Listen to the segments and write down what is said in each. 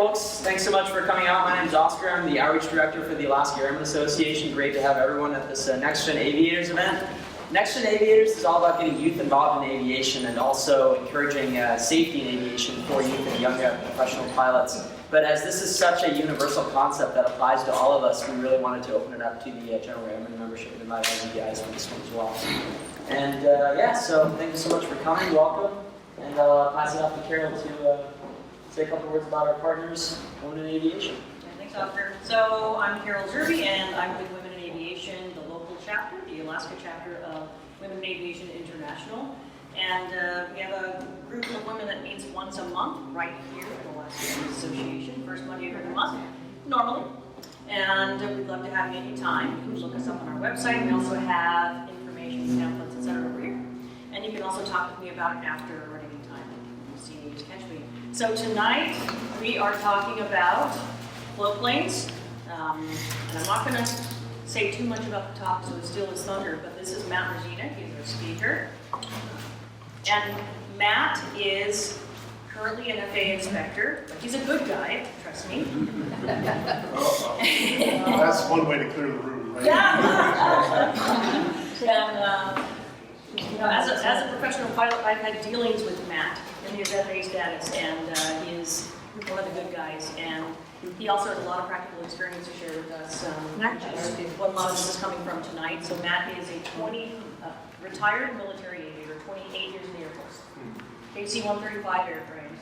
folks. Thanks so much for coming out. My name is Oscar. I'm the Outreach Director for the Alaska Airmen Association. Great to have everyone at this Next Gen Aviators event. Next Gen Aviators is all about getting youth involved in aviation and also encouraging safety in aviation for youth and young professional pilots. But as this is such a universal concept that applies to all of us, we really wanted to open it up to the general airman membership and invite all you guys for this one as well. And yeah, so thank you so much for coming. Welcome. And I'll pass it off to Carol to say a couple words about our partners, Women in Aviation. Yeah, thanks, Oscar. So I'm Carol Zerby, and I'm with Women in Aviation, the local chapter, the Alaska chapter of Women in Aviation International. And we have a group of women that meets once a month right here at the Alaska Airmen Association, first Monday of every month, normally. And we'd love to have you anytime. You can look us up on our website. We also have information, pamphlets, etc. over here. And you can also talk with me about it after or at any time. You see me, just catch me. So tonight we are talking about floatplanes, and I'm not going to say too much about the talk so it still is thunder, but this is Matt Regina, he's our speaker. And Matt is currently an FAA inspector, but he's a good guy, trust me. That's one way to clear the room, right? Yeah. And you know, as a professional pilot, I've had dealings with Matt in his FAA status, and he is one of the good guys. And he also has a lot of practical experience to share with us, which is what a lot of this is coming from tonight. So Matt is a retired military aviator, 28 years in the Air Force. KC-135 airframes,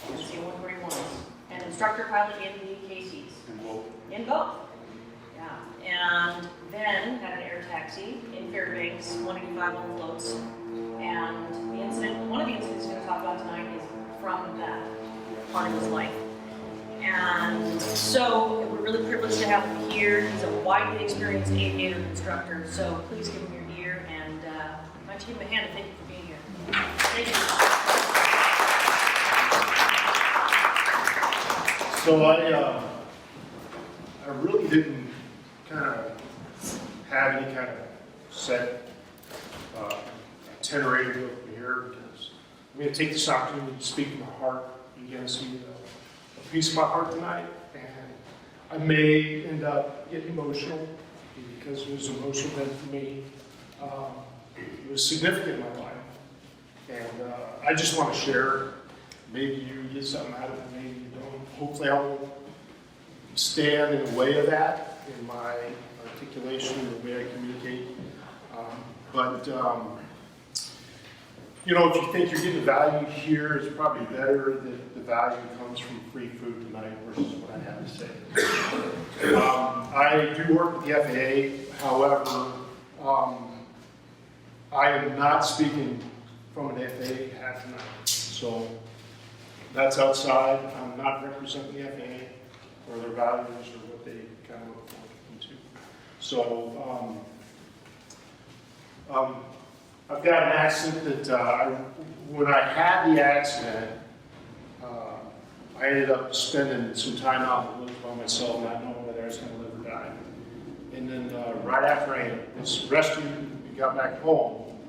KC-141s, and instructor pilot in the KCs. In both. Yeah. And then had an air taxi in Fairbanks, 185 on floats. And the incident, one of the incidents he's going to talk about tonight is from that part of his life. And so we're really privileged to have him here. He's a widely experienced aviator and instructor, so please give him your ear, and why don't you give him a hand and thank you for being here. Thank you. So I really didn't kind of have any kind of set itinerary over here, because I'm going to take this opportunity to speak from my heart. You're going to see a piece of my heart tonight, and I may end up getting emotional because it was an emotional event for me. It was significant in my life, and I just want to share. Maybe you get something out of it, maybe you don't. Hopefully I won't stand in the way of that in my articulation and the way I communicate. You know, if you think you're getting value here, it's probably better that the value comes from free food tonight versus what I have to say. I do work with the FAA, however, I am not speaking from an FAA hat tonight. So that's outside. I'm not representing the FAA or their values or what they kind of look into. So I've got an accident that when I had the accident, I ended up spending some time out in the woods by myself, not knowing whether I was going to live or die. And then right after I was rescued and got back home,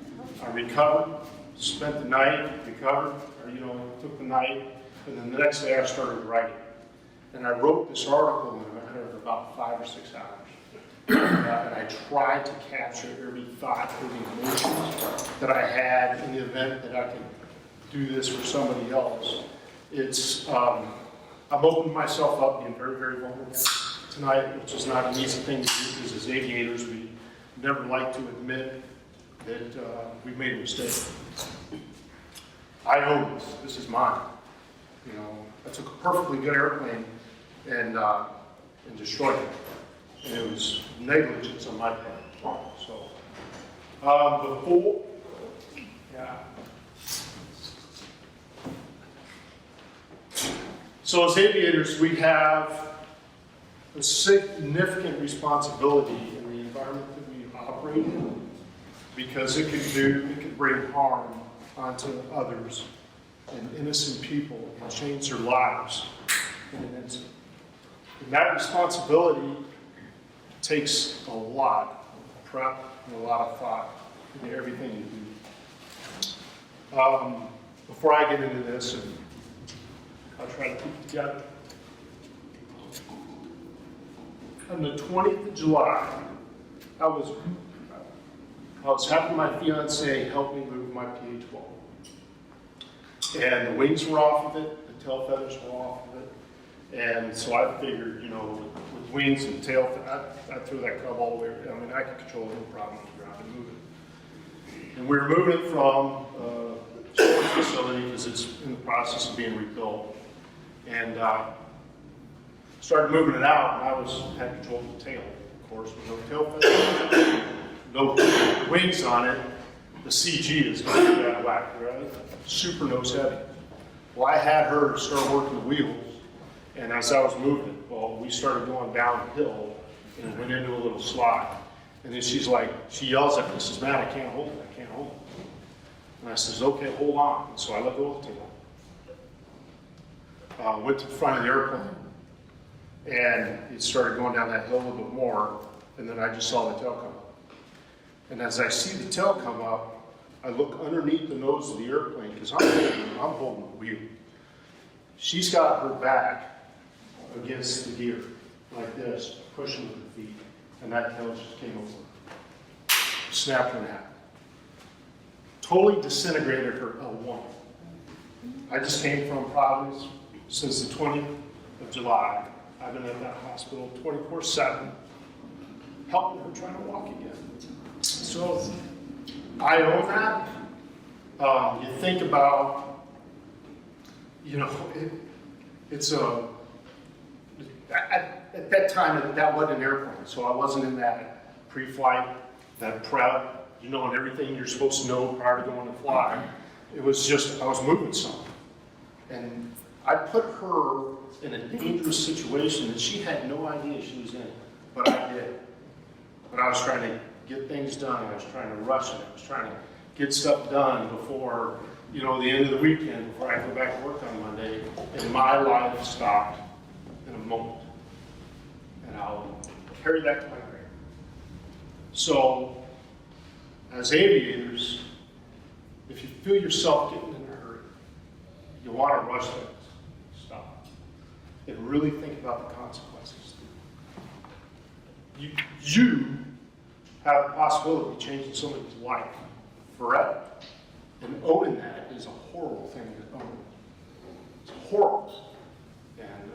I recovered, spent the night, recovered, or took the night, and then the next day I started writing. And I wrote this article in about 5 or 6 hours. And I tried to capture every thought, every emotion that I had in the event that I could do this for somebody else. It's, I'm opening myself up, being very, very vulnerable tonight, which is not an easy thing to do, because as aviators, we never like to admit that we've made a mistake. I own this. This is mine. I took a perfectly good airplane and destroyed it. And it was negligence on my part. So, So as aviators, we have a significant responsibility in the environment that we operate in, because it could bring harm onto others and innocent people and change their lives in an instant. And that responsibility takes a lot of prep and a lot of thought into everything you do. Before I get into this, and I'll try to keep it together. On the 20th of July, I was having my fiance help me move my PA-12. And the wings were off of it, the tail feathers were off of it. And so I figured, with wings and tail, I'd throw that cub all the way. I mean, I could control it, no problem on the ground and move it. And we were moving it from the facility because it's in the process of being rebuilt. And started moving it out, and had control of the tail, of course, with no tail feathers, no wings on it. The CG is going to be out of whack, right? Super nose heavy. Well, I had her start working the wheels, and as I was moving it, well, we started going downhill, and it went into a little slide. And then she yells at me, says, "Matt, I can't hold it, I can't hold it." And I says, "Okay, hold on." And so I let go of the tail. Went to the front of the airplane, and it started going down that hill a little bit more, and then I just saw the tail come up. And as I see the tail come up, I look underneath the nose of the airplane, because I'm holding the wheel. She's got her back against the gear, like this, pushing with her feet, and that tail just came over, snapped her in half. Totally disintegrated her L1. I just came from Providence since the 20th of July. I've been at that hospital 24/7, helping her trying to walk again. So I own that. You think about, it's a, at that time, that wasn't an airplane, so I wasn't in that pre-flight, that prep, and everything you're supposed to know prior to going to fly. It was just, I was moving something. And I put her in a dangerous situation that she had no idea she was in, but I did. But I was trying to get things done. I was trying to rush it. I was trying to get stuff done before, the end of the weekend, before I go back to work on Monday. And my life stopped in a moment. And I'll carry that to my grave. So, as aviators, if you feel yourself getting in a hurry, you want to rush things, stop. And really think about the consequences. You have the possibility of changing somebody's life forever. And owning that is a horrible thing to own. It's horrible. And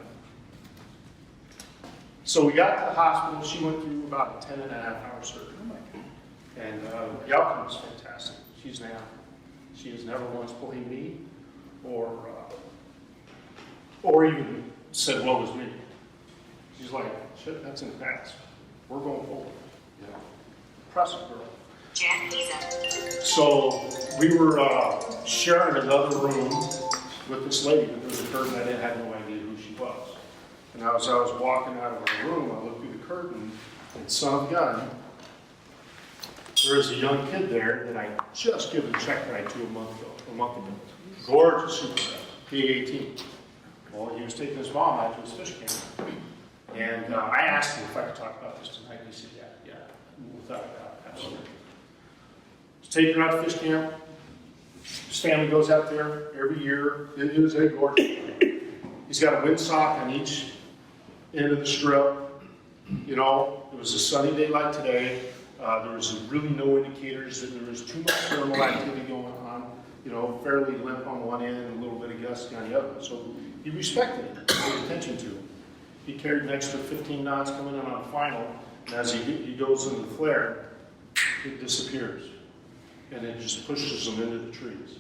so we got to the hospital. She went through about a 10.5-hour surgery. And the outcome was fantastic. She's now, she has never once blamed me or even said, "Woe is me." She's like, "Shit, that's in the past. We're going forward." Impressive girl. So we were sharing another room with this lady, but there was a curtain. I had no idea who she was. And as I was walking out of her room, I looked through the curtain, and son of a gun, there was a young kid there that I just given a check ride to a month ago. Gorgeous super P-18. Well, he was taking his mom out to his fish camp. And I asked him if I could talk about this tonight. And he said, yeah, without a doubt, absolutely. He's taking her out to fish camp. His family goes out there every year. It was a gorgeous. He's got a windsock on each end of the strip. It was a sunny day like today. There was really no indicators that there was too much thermal activity going on. Fairly limp on one end and a little bit of gusting on the other. So he respected it, paid attention to it. He carried an extra 15 knots coming in on final, and as he goes into the flare, it disappears. And it just pushes him into the trees.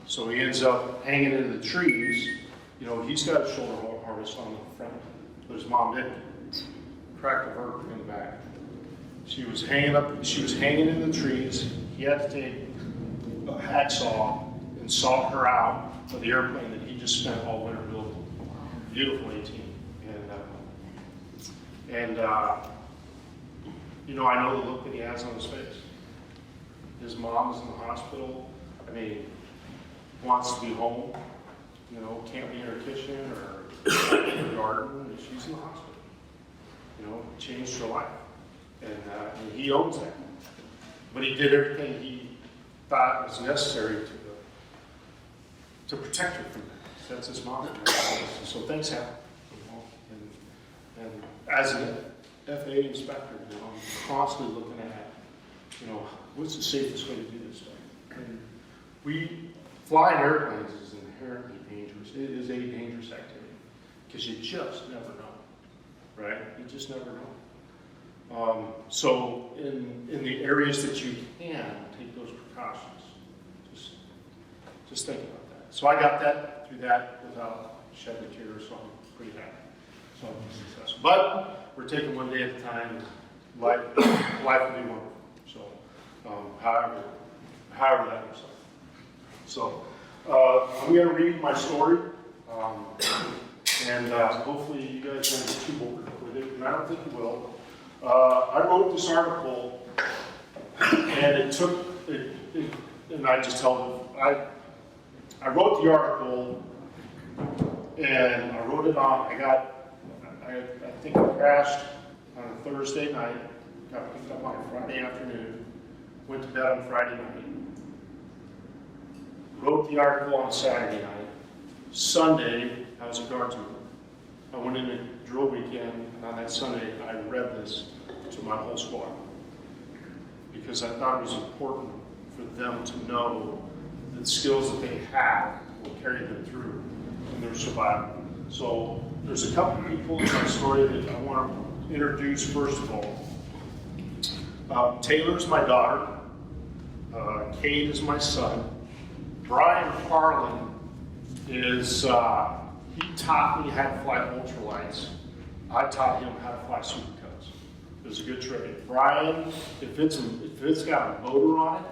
So he ends up hanging into the trees. He's got a shoulder harness on the front, but his mom didn't. Cracked a vertebra in the back. She was hanging in the trees. He had to take a hacksaw and saw her out of the airplane that he just spent all winter building. Beautiful 18. I know the look that he has on his face. His mom is in the hospital. Wants to be home. Can't be in her kitchen or in her garden. She's in the hospital. Changed her life. And he owns that. But he did everything he thought was necessary to protect her from that. That's his mom. So thanks, Hal. You know, and as an FAA inspector, you know, I'm constantly looking at, you know, what's the safest way to do this thing? And flying airplanes is inherently dangerous. It is a dangerous activity because you just never know, right? You just never know. So in the areas that you can take those precautions, just think about that. So I got that through that without shedding a tear, so I'm pretty happy. So I'm successful. But we're taking one day at a time. Life will be wonderful. So however that looks like. So I'm going to read my story, and hopefully you guys won't get too bored with it, and I don't think you will. I wrote this article, and and I just tell them, I wrote the article, and I wrote it on, I think I crashed on a Thursday night, got picked up on a Friday afternoon, went to bed on Friday night, wrote the article on Saturday night. Sunday, I was a guardsman. I went in a drill weekend, and on that Sunday, I read this to my whole squad because I thought it was important for them to know the skills that they have will carry them through in their survival. So there's a couple people in my story that I want to introduce first of all. Taylor's my daughter. Kate is my son. Brian Harlan is, he taught me how to fly ultralights. I taught him how to fly Super Cubs. It was a good trade. Brian, if it's got a motor on it,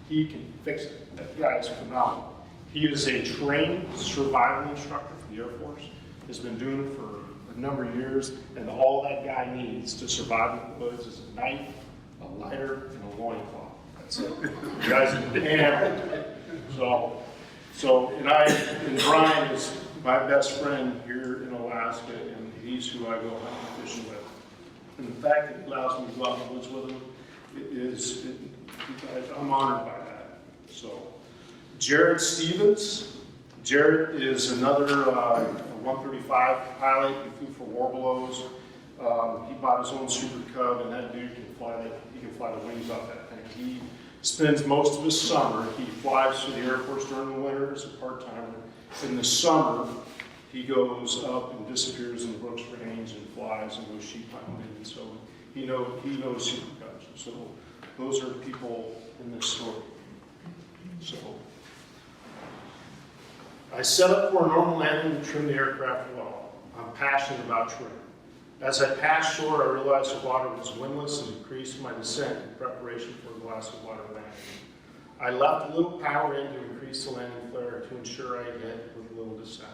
he can fix it. That guy is phenomenal. He is a trained survival instructor for the Air Force. Has been doing it for a number of years, and all that guy needs to survive in the woods is a knife, a lighter, and a loincloth. That's it. You guys are hammered. And Brian is my best friend here in Alaska, and he's who I go hunting fishing with. And the fact that he allows me to go out in the woods with him I'm honored by that. So, Jared Stevens. Jared is another 135 pilot. He flew for Warbelows. He bought his own Super Cub, and that dude can fly the wings off that thing. He spends most of his summer, he flies for the Air Force during the winter as a part-timer. In the summer, he goes up and disappears in the Brooks Range and flies and goes sheep hunting. And so he knows Super Cubs. So those are people in this story. So I set up for a normal landing and trim the aircraft well. I'm passionate about trim. As I passed shore, I realized the water was windless and increased my descent in preparation for a glass of water landing. I left a little power in to increase the landing flare to ensure I hit with a little descent.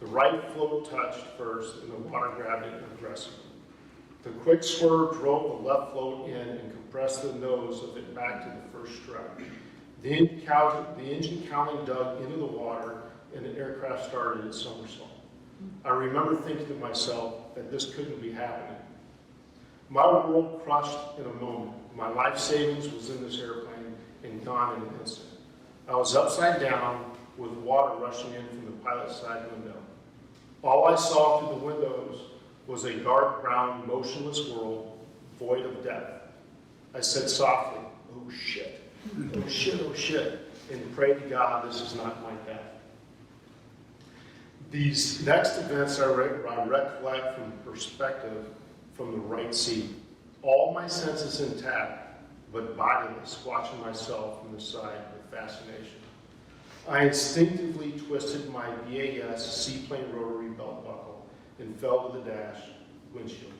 The right float touched first, and the water grabbed it aggressively. The quick swerve drove the left float in and compressed the nose of it back to the first strut. The engine cowling dug into the water, and the aircraft started its somersault. I remember thinking to myself that this couldn't be happening. My world crushed in a moment. My life savings was in this airplane and gone in an instant. I was upside down with water rushing in from the pilot's side window. All I saw through the windows was a dark brown, motionless world, void of depth. I said softly, "Oh shit, oh shit, oh shit," and prayed to God this is not like that. These next events I recollect from perspective from the right seat. All my senses intact, but bodiless, watching myself from the side with fascination. I instinctively twisted my BAS seaplane rotary belt buckle and fell to the dash windshield.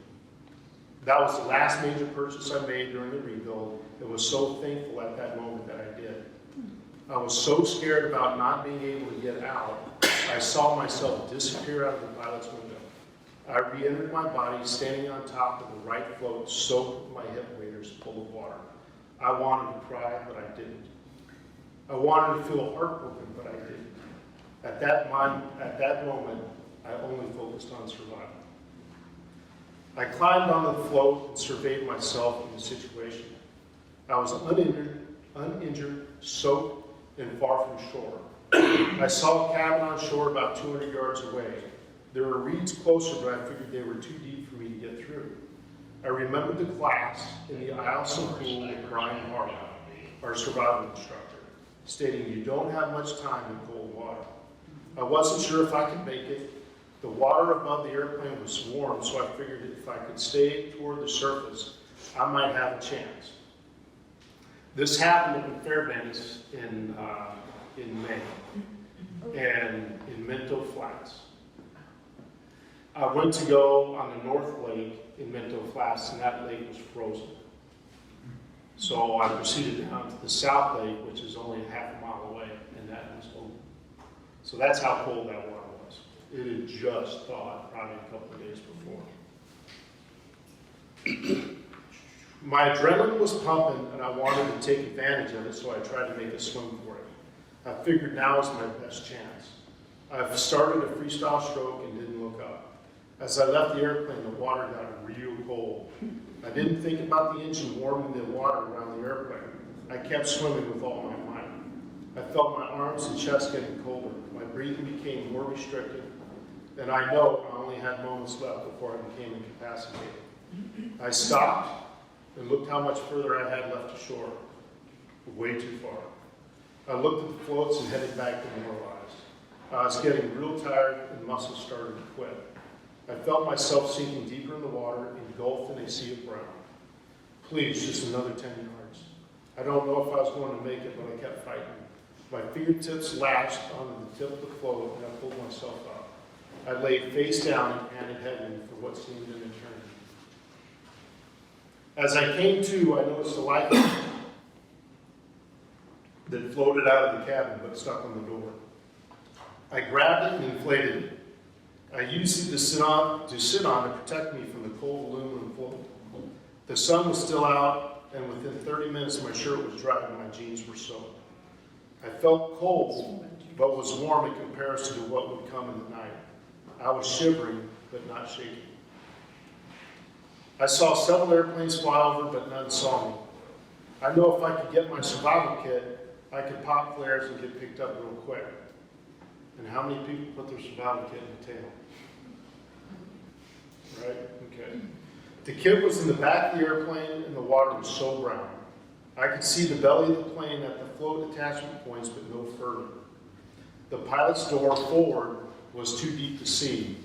That was the last major purchase I made during the rebuild, and was so thankful at that moment that I did. I was so scared about not being able to get out, I saw myself disappear out of the pilot's window. I re-entered my body, standing on top of the right float, soaked with my hip waders full of water. I wanted to cry, but I didn't. I wanted to feel heartbroken, but I didn't. At that moment, I only focused on survival. I climbed on the float and surveyed myself in the situation. I was uninjured, soaked, and far from shore. I saw a cabin on shore about 200 yards away. There were reeds closer, but I figured they were too deep for me to get through. I remembered the class in the Isleson pool with Brian Hart, our survival instructor, stating you don't have much time in cold water. I wasn't sure if I could make it. The water above the airplane was warm, so I figured if I could stay toward the surface, I might have a chance. This happened in Fairbanks in May, and in Minto Flats. I went to go on the North Lake in Minto Flats, and that lake was frozen. So I proceeded down to the South Lake, which is only half a mile away, and that was open. So that's how cold that water was. It had just thawed probably a couple of days before. My adrenaline was pumping, and I wanted to take advantage of it, so I tried to make a swim for it. I figured now is my best chance. I've started a freestyle stroke and didn't look up. As I left the airplane, the water got real cold. I didn't think about the engine warming the water around the airplane. I kept swimming with all my might. I felt my arms and chest getting colder. My breathing became more restricted, and I know I only had moments left before I became incapacitated. I stopped and looked how much further I had left to shore. Way too far. I looked at the floats and headed back demoralized. I was getting real tired and muscles started to quit. I felt myself sinking deeper in the water, engulfed in a sea of brown. Please, just another 10 yards. I don't know if I was going to make it, but I kept fighting. My fingertips latched onto the tip of the float, and I pulled myself up. I lay face down and panted heavily for what seemed an eternity. As I came to, I noticed a light that floated out of the cabin but stuck on the door. I grabbed it and inflated it. I used it to sit on to protect me from the cold aluminum float. The sun was still out, and within 30 minutes my shirt was dry and my jeans were soaked. I felt cold, but was warm in comparison to what would come in the night. I was shivering, but not shaking. I saw several airplanes fly over, but none saw me. I know if I could get my survival kit, I could pop flares and get picked up real quick. And how many people put their survival kit in the tail? Right? Okay. The kit was in the back of the airplane, and the water was so brown. I could see the belly of the plane at the float attachment points, but no further. The pilot's door forward was too deep to see.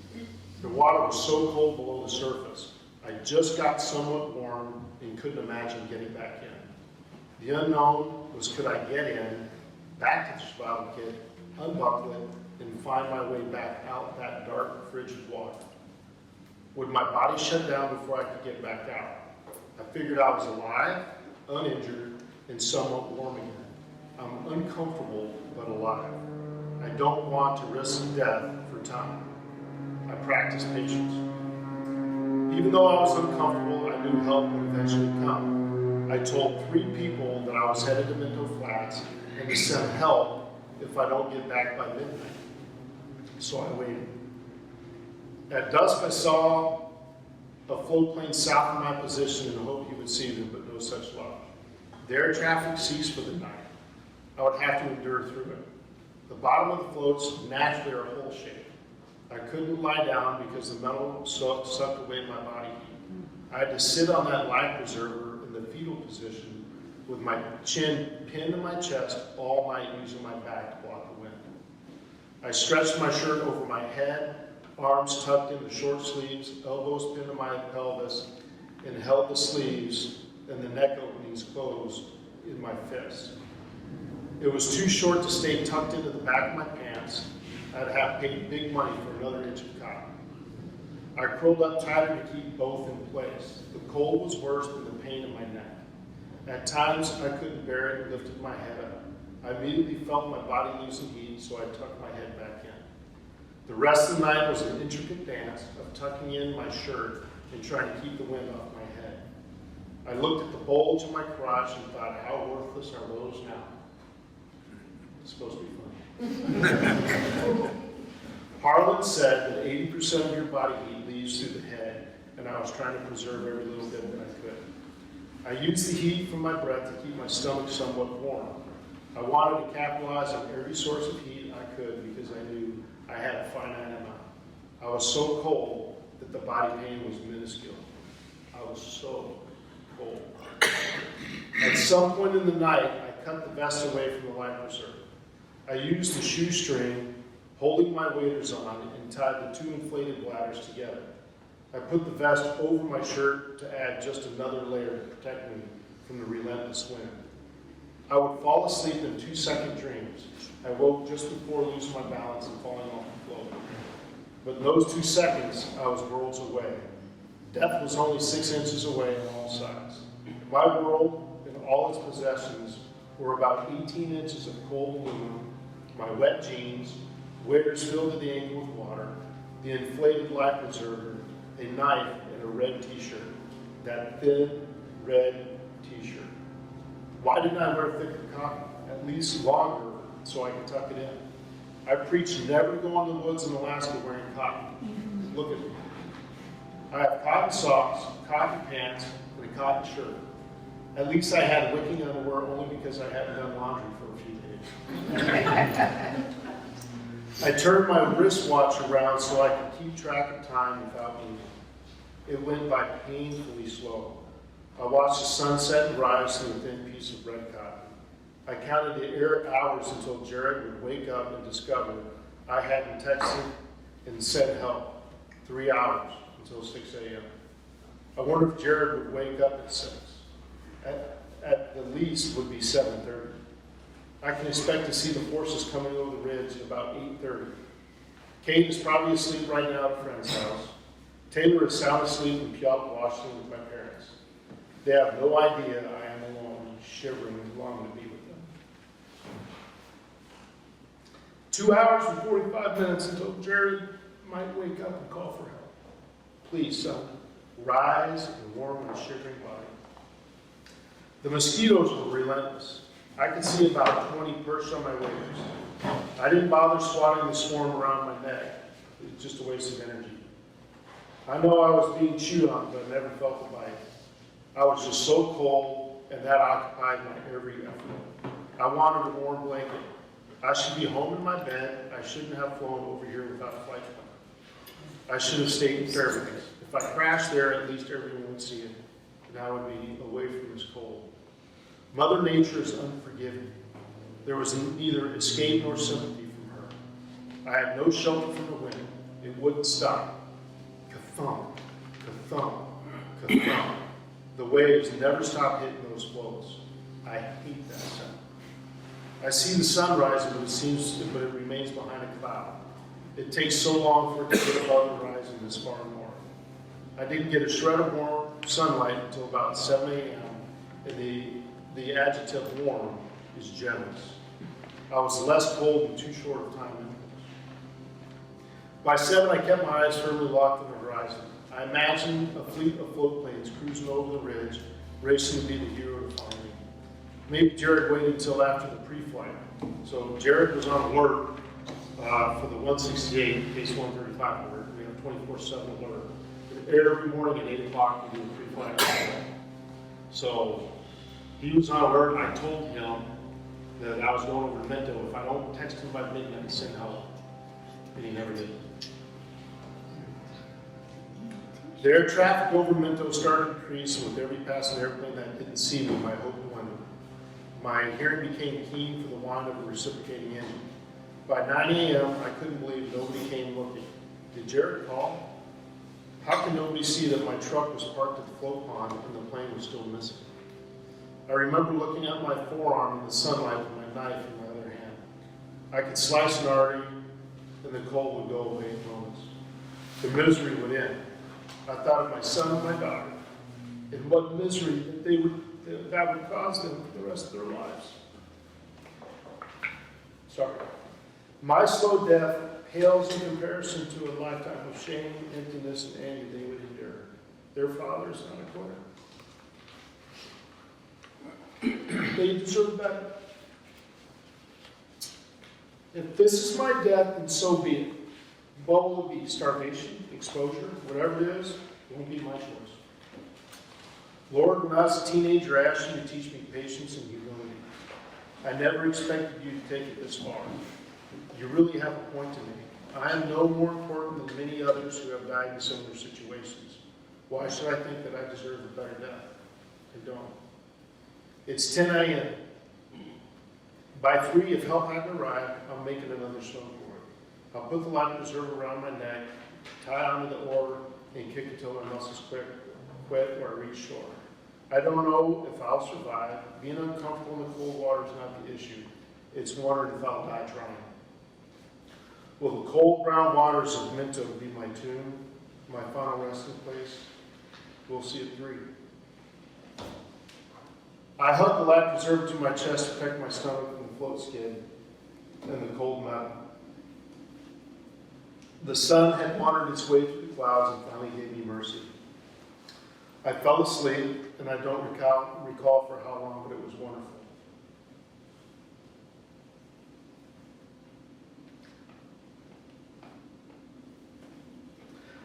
The water was so cold below the surface. I just got somewhat warm and couldn't imagine getting back in. The unknown was, could I get in, back to the survival kit, unbuckle it, and find my way back out that dark, frigid water? Would my body shut down before I could get back out? I figured I was alive, uninjured, and somewhat warm again. I'm uncomfortable, but alive. I don't want to risk death for time. I practice patience. Even though I was uncomfortable, I knew help would eventually come. I told 3 people that I was headed to Minto Flats and to send help if I don't get back by midnight. So I waited. At dusk, I saw a float plane south of my position and hoped he would see them, but no such luck. The air traffic ceased for the night. I would have to endure through it. The bottom of the floats naturally are hole-shaped. I couldn't lie down because the metal sucked away my body heat. I had to sit on that life preserver in the fetal position with my chin pinned to my chest all night, using my back to block the wind. I stretched my shirt over my head, arms tucked in the short sleeves, elbows pinned to my pelvis, and held the sleeves and the neck openings closed in my fists. It was too short to stay tucked into the back of my pants. I'd have paid big money for another inch of cotton. I curled up tighter to keep both in place. The cold was worse than the pain in my neck. At times, I couldn't bear it and lifted my head up. I immediately felt my body losing heat, so I tucked my head back in. The rest of the night was an intricate dance of tucking in my shirt and trying to keep the wind off my head. I looked at the bulge in my crotch and thought, how worthless are those now? It's supposed to be funny. Harlan said that 80% of your body heat leaves through the head, and I was trying to preserve every little bit that I could. I used the heat from my breath to keep my stomach somewhat warm. I wanted to capitalize on every source of heat I could because I knew I had a finite amount. I was so cold that the body pain was minuscule. I was so cold. At some point in the night, I cut the vest away from the life preserver. I used the shoestring holding my waders on and tied the two inflated bladders together. I put the vest over my shirt to add just another layer to protect me from the relentless wind. I would fall asleep in 2-second dreams. I woke just before losing my balance and falling off the float. But in those 2 seconds, I was worlds away. Death was only 6 inches away on all sides. My world and all its possessions were about 18 inches of cold aluminum, my wet jeans, waders filled to the ankle with water, the inflated life preserver, a knife, and a red t-shirt. That thin, red t-shirt. Why didn't I wear thicker cotton? At least longer, so I could tuck it in. I preached never to go in the woods in Alaska wearing cotton. Look at me. I have cotton socks, cotton pants, and a cotton shirt. At least I had wicking underwear only because I hadn't done laundry for a few days. I turned my wristwatch around so I could keep track of time without moving. It went by painfully slow. I watched the sunset and rise through a thin piece of red cotton. I counted the hours until Jared would wake up and discover I hadn't texted and said help. 3 hours until 6 a.m. I wonder if Jared would wake up at 6. At the least would be 7:30. I can expect to see the forces coming over the ridge at about 8:30. Kate is probably asleep right now at a friend's house. Taylor is sound asleep in Puyallup, Washington with my parents. They have no idea I am alone, shivering and longing to be with them. 2 hours and 45 minutes until Jared might wake up and call for help. Please, son, rise and warm my shivering body. The mosquitoes were relentless. I could see about 20 perched on my waders. I didn't bother swatting the swarm around my neck. It was just a waste of energy. I know I was being chewed on, but I never felt the bite. I was just so cold, and that occupied my every effort. I wanted a warm blanket. I should be home in my bed. I shouldn't have flown over here without a flight plan. I should have stayed in Fairbanks. If I crashed there, at least everyone would see it, and I would be away from this cold. Mother Nature is unforgiving. There was neither escape nor sympathy from her. I had no shelter from the wind. It wouldn't stop. Ka-thump, ka-thump, ka-thump. The waves never stop hitting those floats. I hate that sound. I see the sun rising, but it remains behind a cloud. It takes so long for it to get above the horizon this far north. I didn't get a shred of warm sunlight until about 7 a.m., and the adjective warm is generous. I was less cold in too short of time. By 7, I kept my eyes firmly locked on the horizon. I imagined a fleet of float planes cruising over the ridge, racing to be the hero to find me. Maybe Jared waited until after the pre-flight. So Jared was on alert for the 168 in case 135 alert. We have 24/7 alert. Every morning at 8 o'clock we do a pre-flight. So he was on alert. I told him that I was going over to Minto. If I don't text him by midnight, send help. And he never did. The air traffic over Minto started to increase, and with every passing airplane that didn't see me, my hope dwindled. My hearing became keen for the whine of a reciprocating engine. By 9 a.m., I couldn't believe nobody came looking. Did Jared call? How can nobody see that my truck was parked at the float pond and the plane was still missing? I remember looking at my forearm in the sunlight with my knife in my other hand. I could slice an artery, and the cold would go away in moments. The misery would end. I thought of my son and my daughter, and what misery that would cause them for the rest of their lives. Sorry. My slow death pales in comparison to a lifetime of shame, emptiness, and anger they would endure. Their father is not a quitter. They deserve better. If this is my death, then so be it. What will it be? Starvation, exposure, whatever it is, it won't be my choice. Lord, when I was a teenager, I asked you to teach me patience and humility. I never expected you to take it this far. You really have a point to make. I am no more important than many others who have died in similar situations. Why should I think that I deserve a better death? I don't. It's 10 a.m. By 3, if help hadn't arrived, I'm making another swim for it. I'll put the life preserver around my neck, tie onto the oar, and kick until my muscles quit or I reach shore. I don't know if I'll survive. Being uncomfortable in the cold water is not the issue. It's wondering if I'll die trying. Will the cold brown waters of Minto be my tomb, my final resting place? We'll see at 3. I hug the life preserver to my chest to protect my stomach from the float skid and the cold mountain. The sun had wandered its way through the clouds and finally gave me mercy. I fell asleep, and I don't recall for how long, but it was wonderful.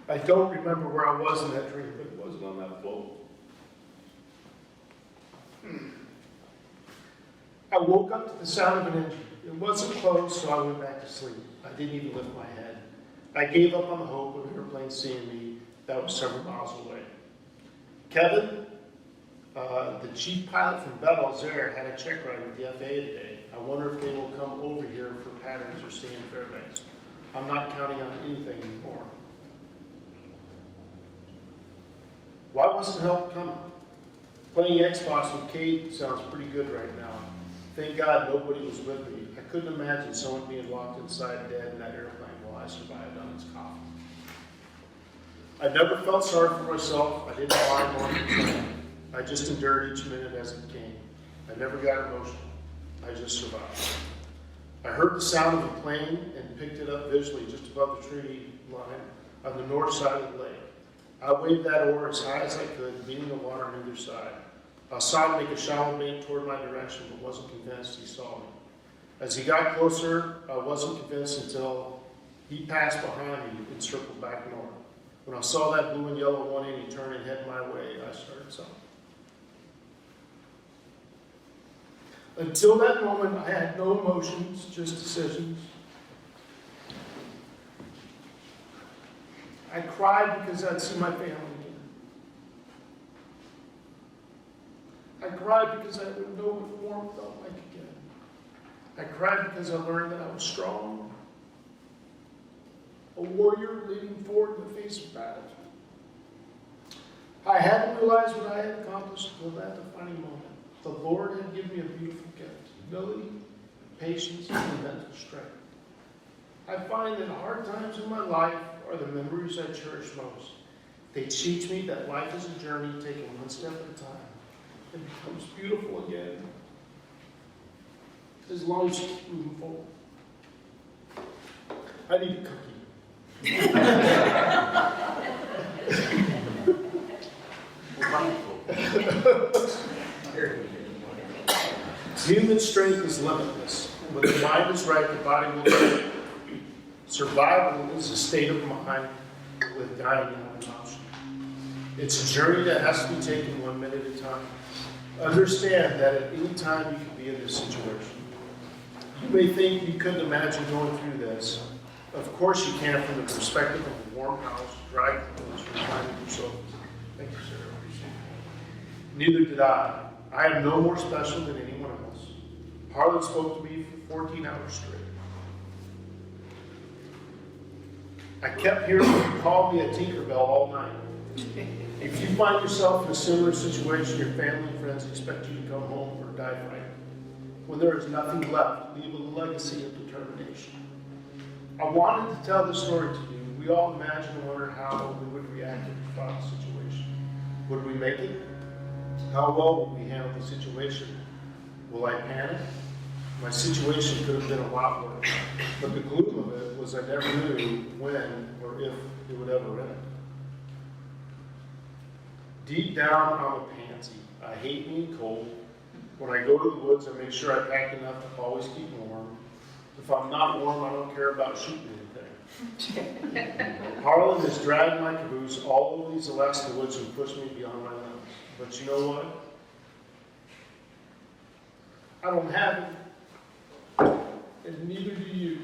I don't remember where I was in that dream, but it wasn't on that float. I woke up to the sound of an engine. It wasn't close, so I went back to sleep. I didn't even lift my head. I gave up on the hope of an airplane seeing me that was several miles away. Kevin, the chief pilot from Bell Air, had a check ride with the FAA today. I wonder if they will come over here for patterns or stay in Fairbanks. I'm not counting on anything anymore. Why wasn't help coming? Playing Xbox with Kate sounds pretty good right now. Thank God nobody was with me. I couldn't imagine someone being locked inside dead in that airplane while I survived on its coffin. I never felt sorry for myself. I didn't lie nor complain. I just endured each minute as it came. I never got emotional. I just survived. I heard the sound of a plane and picked it up visually just above the tree line on the north side of the lake. I waved that oar as high as I could, beating the water on either side. I saw him make a shallow bank toward my direction, but wasn't convinced he saw me. As he got closer, I wasn't convinced until he passed behind me and circled back north. When I saw that blue and yellow 180 turn and head my way, I started something. Until that moment, I had no emotions, just decisions. I cried because I'd see my family again. I cried because I would know what warmth felt like again. I cried because I learned that I was strong, a warrior leading forward in the face of battle. I hadn't realized what I had accomplished until that defining moment. The Lord had given me a beautiful gift, humility, patience, and mental strength. I find that hard times in my life are the memories I cherish most. They teach me that life is a journey taken one step at a time. It becomes beautiful again as long as you keep moving forward. I need a cookie. Human strength is limitless. When the mind is right, the body will live. Survival is a state of mind with dying not an option. It's a journey that has to be taken 1 minute at a time. Understand that at any time you can be in this situation. You may think you couldn't imagine going through this. Of course you can from the perspective of a warm house, dry clothes, reminding yourself. Thank you, sir. I appreciate it. Neither did I. I am no more special than anyone else. Harlan spoke to me for 14 hours straight. I kept hearing him call me a Tinkerbell all night. If you find yourself in a similar situation, your family and friends expect you to come home or die fighting. When there is nothing left, leave a legacy of determination. I wanted to tell this story to you. We all imagine and wonder how we would react if we found a situation. Would we make it? How well will we handle the situation? Will I panic? My situation could have been a lot worse, but the gloom of it was I never knew when or if it would ever end. Deep down, I'm a pansy. I hate being cold. When I go to the woods, I make sure I pack enough to always keep warm. If I'm not warm, I don't care about shooting anything. Harlan has dragged my caboose all over these Alaska woods and pushed me beyond my limits. But you know what? I don't have and neither do you.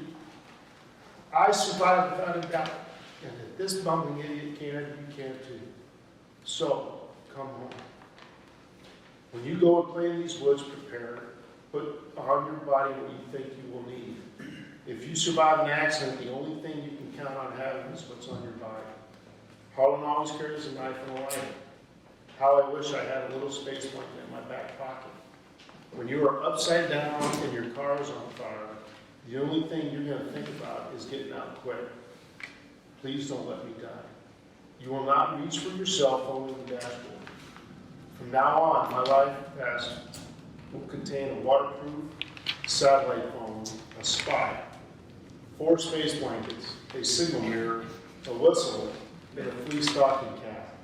I survived without a doubt, and if this bumbling idiot can, you can too. So, come home. When you go and play in these woods, prepare. Put on your body what you think you will need. If you survive an accident, the only thing you can count on having is what's on your body. Harlan always carries a knife and a lighter. How I wish I had a little space blanket in my back pocket. When you are upside down and your car is on fire, the only thing you're going to think about is getting out quick. Please don't let me die. You will not reach for your cell phone in the dashboard. From now on, my life past will contain a waterproof satellite phone, a spy, 4 space blankets, a signal mirror, a whistle, and a flea stocking cap.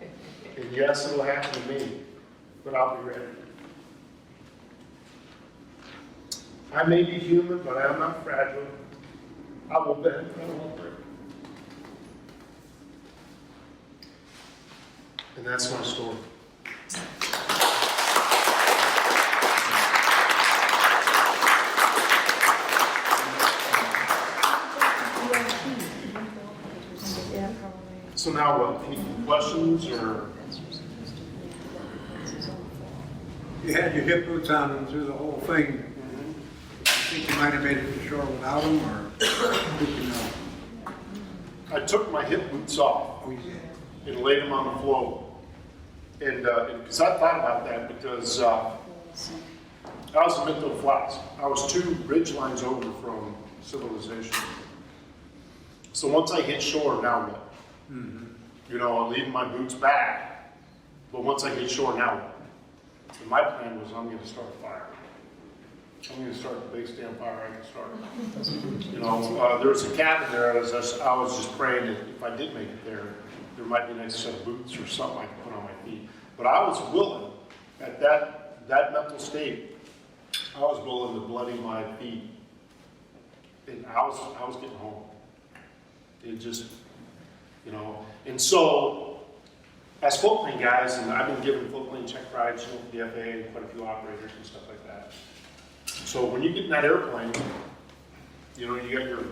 And yes, it'll happen to me, but I'll be ready. I may be human, but I am not fragile. I will bend, but I won't break. And that's my story. So now what? Any questions or? You had your hip boots on them through the whole thing. I think you might have made it to shore without them, or did you know? I took my hip boots off Oh, you did. and laid them on the floor. And because I thought about that because I was in Minto Flats. I was 2 ridge lines over from civilization. So once I hit shore, now what? You know, I'm leaving my boots back, but once I hit shore, now what? And my plan was I'm going to start a fire. I'm going to start the biggest damn fire I can start. You know, there was a cabin there. I was just praying that if I did make it there, there might be an extra set of boots or something I could put on my feet. But I was willing, at that mental state, I was willing to bloody my feet. And I was getting home. It just, you know, and so as floatplane guys, and I've been giving floatplane check rides, you know, for the FAA, quite a few operators and stuff like that. So when you get in that airplane, you know, you got your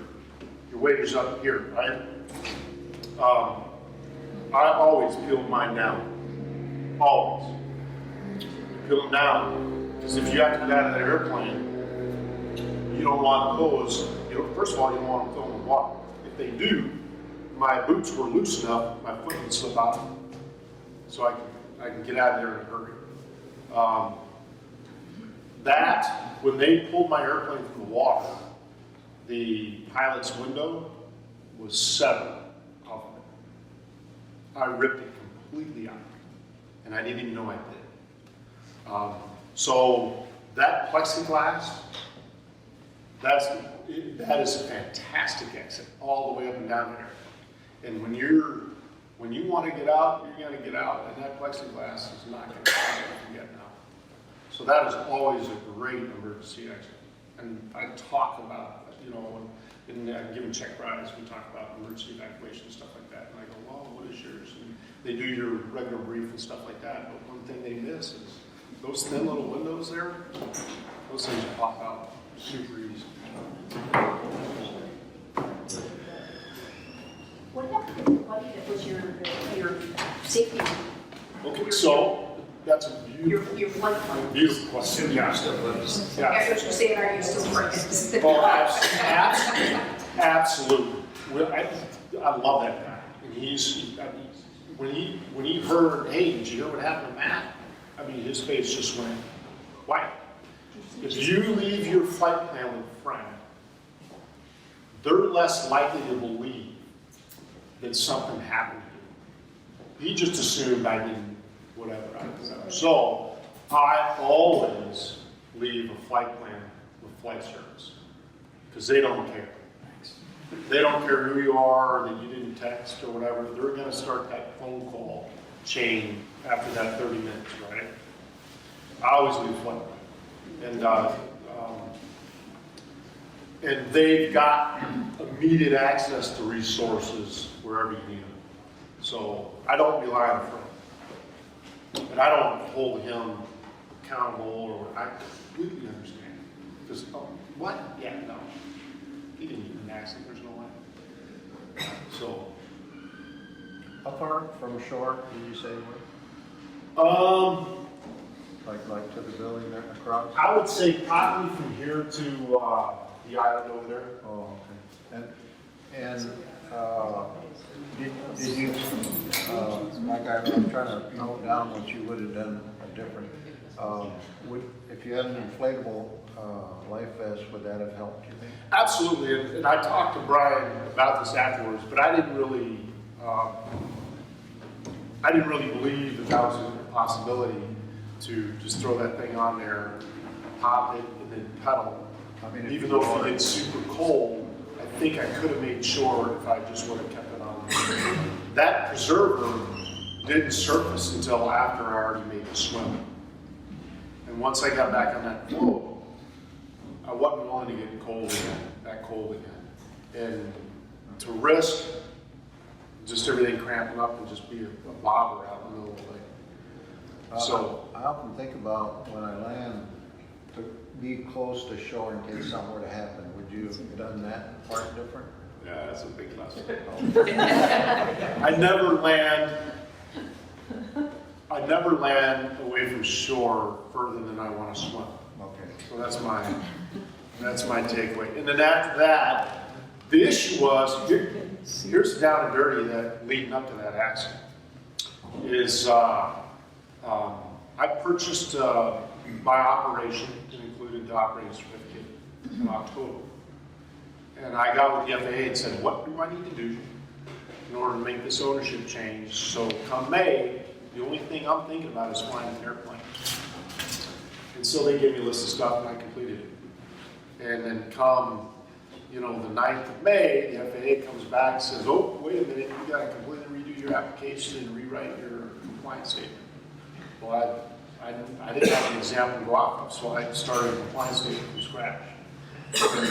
waders up here, right? I always peel mine down, always. Peel them down, because if you have to get out of that airplane, you don't want those, you know, first of all, you don't want them filled with water. If they do, my boots were loose enough, my foot would slip out. So I can get out of there in a hurry. When they pulled my airplane from the water, the pilot's window was severed off of it. I ripped it completely out, and I didn't even know I did. So that plexiglass, that is a fantastic exit all the way up and down there. And when you want to get out, you're going to get out, and that plexiglass is not going to stop you from getting out. So that is always a great emergency exit. And I talk about, you know, in giving check rides, we talk about emergency evacuation and stuff like that. And I go, well, what is yours? And they do your regular brief and stuff like that. But one thing they miss is those thin little windows there, those things pop out super easy. What happened to everybody that was your safety, Okay, so that's a your flight plan? beautiful question. Yeah. That's what you're saying, are you still pregnant? Oh, absolutely. Well, I love that guy. And when he heard, hey, did you hear what happened to Matt? I mean, his face just went white. If you leave your flight plan with a friend, they're less likely to believe that something happened to you. He just assumed I didn't, whatever. So I always leave a flight plan with flight service because they don't care. They don't care who you are, that you didn't text or whatever. They're going to start that phone call chain after that 30 minutes, right? I always leave flight plan. And they've got immediate access to resources wherever you need them. So I don't rely on a friend. And I don't hold him accountable, or I completely understand. Because What? Yeah, no. He didn't get in an accident, there's no way. So, How far from shore did you say you were? Like to the building there across? I would say probably from here to, the island over there. Oh, okay. Did you, like I'm trying to note down what you would have done different. If you had an inflatable life vest, would that have helped, you think? Absolutely, and I talked to Brian about this afterwards, but I didn't really believe that that was a possibility to just throw that thing on there, pop it, and then pedal. I mean, Even though if it gets super cold, I think I could have made sure if I just would have kept it on. That preserver didn't surface until after I already made the swim. And once I got back on that float, I wasn't willing to get that cold again. And to risk just everything cramping up and just be a bobber out in the middle of the lake. So I often think about when I land to be close to shore in case something were to happen. Would you have done that part different? yeah, that's a big lesson. I never land away from shore further than I want to swim. Okay. So that's my takeaway. And then after that, the issue was, here's the down and dirty that leading up to that accident, is I purchased my operation, it included the operating certificate, in October. And I got with the FAA and said, what do I need to do in order to make this ownership change? So come May, the only thing I'm thinking about is flying an airplane. And so they gave me a list of stuff and I completed it. And then come, the 9th of May, the FAA comes back and says, oh, wait a minute, you gotta completely redo your application and rewrite your compliance statement. Well, I didn't have an example to go off of, so I started a compliance statement from scratch. And,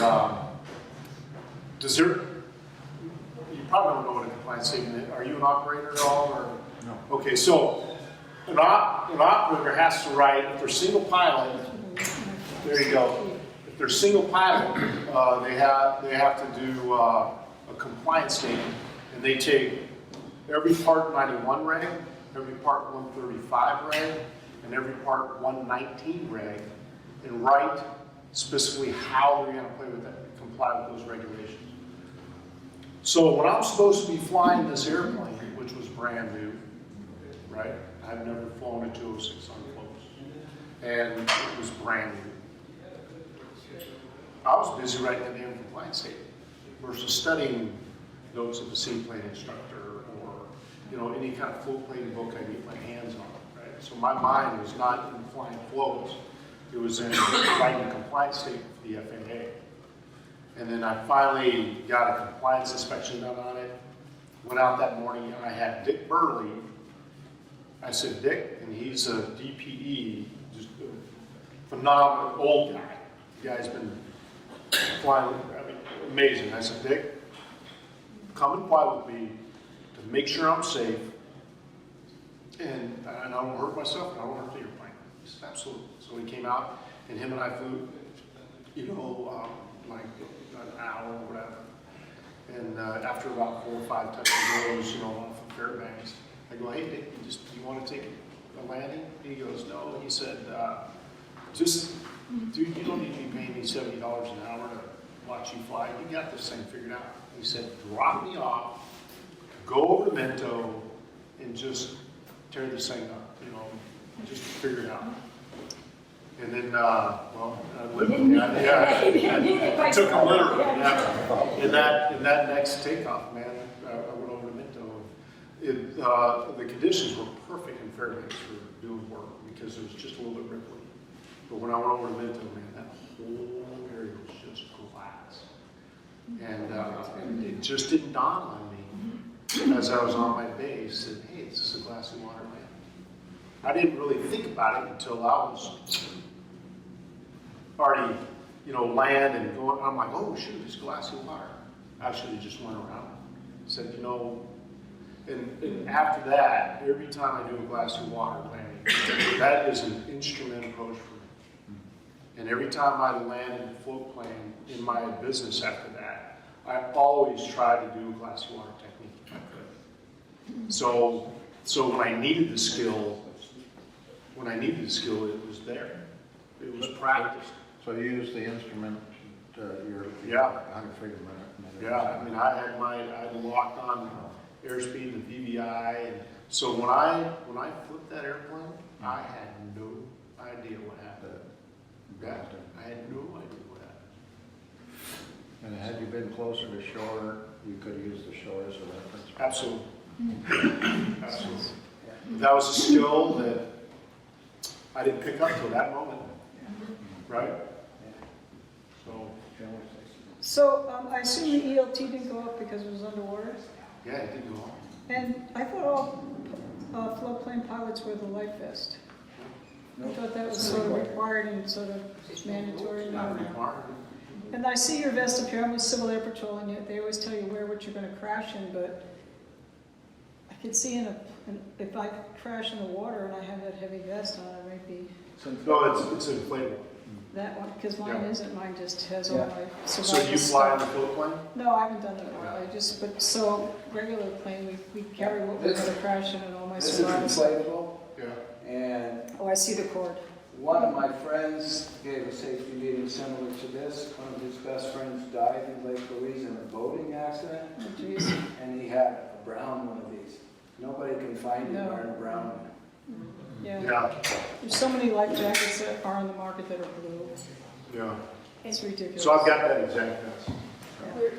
you probably don't know what a compliance statement is. Are you an operator at all, or? No. Okay, so an operator has to write, if they're single pilot, there you go. If they're single pilot, they have to do a compliance statement, and they take every Part 91 reg, every Part 135 reg, and every Part 119 reg, and write specifically how they're going to comply with those regulations. So when I'm supposed to be flying this airplane, which was brand new, right? I've never flown a 206 on close, and it was brand new. I was busy writing the damn compliance statement versus studying notes of the seaplane instructor or any kind of float plane book I get my hands on, right? So my mind was not in flying floats; it was in writing a compliance statement for the FAA. And then I finally got a compliance inspection done on it. Went out that morning and I had Dick Burley. I said, Dick, and he's a DPE, just a phenomenal old guy. The guy's been flying, amazing. I said, Dick, come and fly with me to make sure I'm safe and I don't hurt myself and I don't hurt the airplane. He said, absolutely. So he came out and him and I flew, like an hour or whatever. And after about 4 or 5 touch and goes, off of Fairbanks, I go, hey, Dick, you want to take a landing? He goes, no. He said, dude, you don't need to be paying me $70 an hour to watch you fly. You got this thing figured out. He said, drop me off, go over to Minto, and just tear this thing up, just figure it out. And then, I literally, I took him literally. Yeah. In that next takeoff, man, I went over to Minto. The conditions were perfect in Fairbanks for doing work because it was just a little bit ripply. But when I went over to Minto, man, that whole area was just glass. And it just didn't dawn on me as I was on my base that, hey, this is a glassy water land. I didn't really think about it until I was already, land and going. I'm like, oh shoot, it's glassy water. Actually, just went around. Said, and after that, every time I do a glassy water landing, that is an instrument approach for me. And every time I landed a float plane in my business after that, I always tried to do a glassy water technique if I could. So when I needed the skill, it was there. It was practiced. So you use the instrument, your Yeah. 100 feet a minute. Yeah, I mean, I had locked on airspeed and VVI, and so when I flipped that airplane, I had no idea what happened. Yeah, I had no idea what happened. And had you been closer to shore, you could use the shore as a reference. Absolutely. Absolutely. That was a skill that I didn't pick up till that moment, right? So I assume the ELT didn't go up because it was underwater? Yeah, it did go on. And I thought all floatplane pilots wear the life vest. I thought that was sort of required and sort of mandatory. Not required. And I see your vest up here, I'm with Civil Air Patrol, and they always tell you wear what you're gonna crash in, but I could see if I crash in the water and I have that heavy vest on, it might be No, it's inflatable. that one, because mine Yeah. isn't, mine just has all my So survival you fly on the stuff. float plane? No, I haven't done it in a while, but so regular plane, we carry what we're gonna crash in and all my This is survival stuff. inflatable, Yeah. and Oh, I see the cord. one of my friends gave a safety meeting similar to this. One of his best friends died in Lake Louise in a boating accident, Oh, geez. and he had a brown one of these. Nobody can find him No. wearing a brown one. Yeah, Yeah, there's so many life jackets that are on the market that are blue. yeah. It's ridiculous. So I've got that exact vest.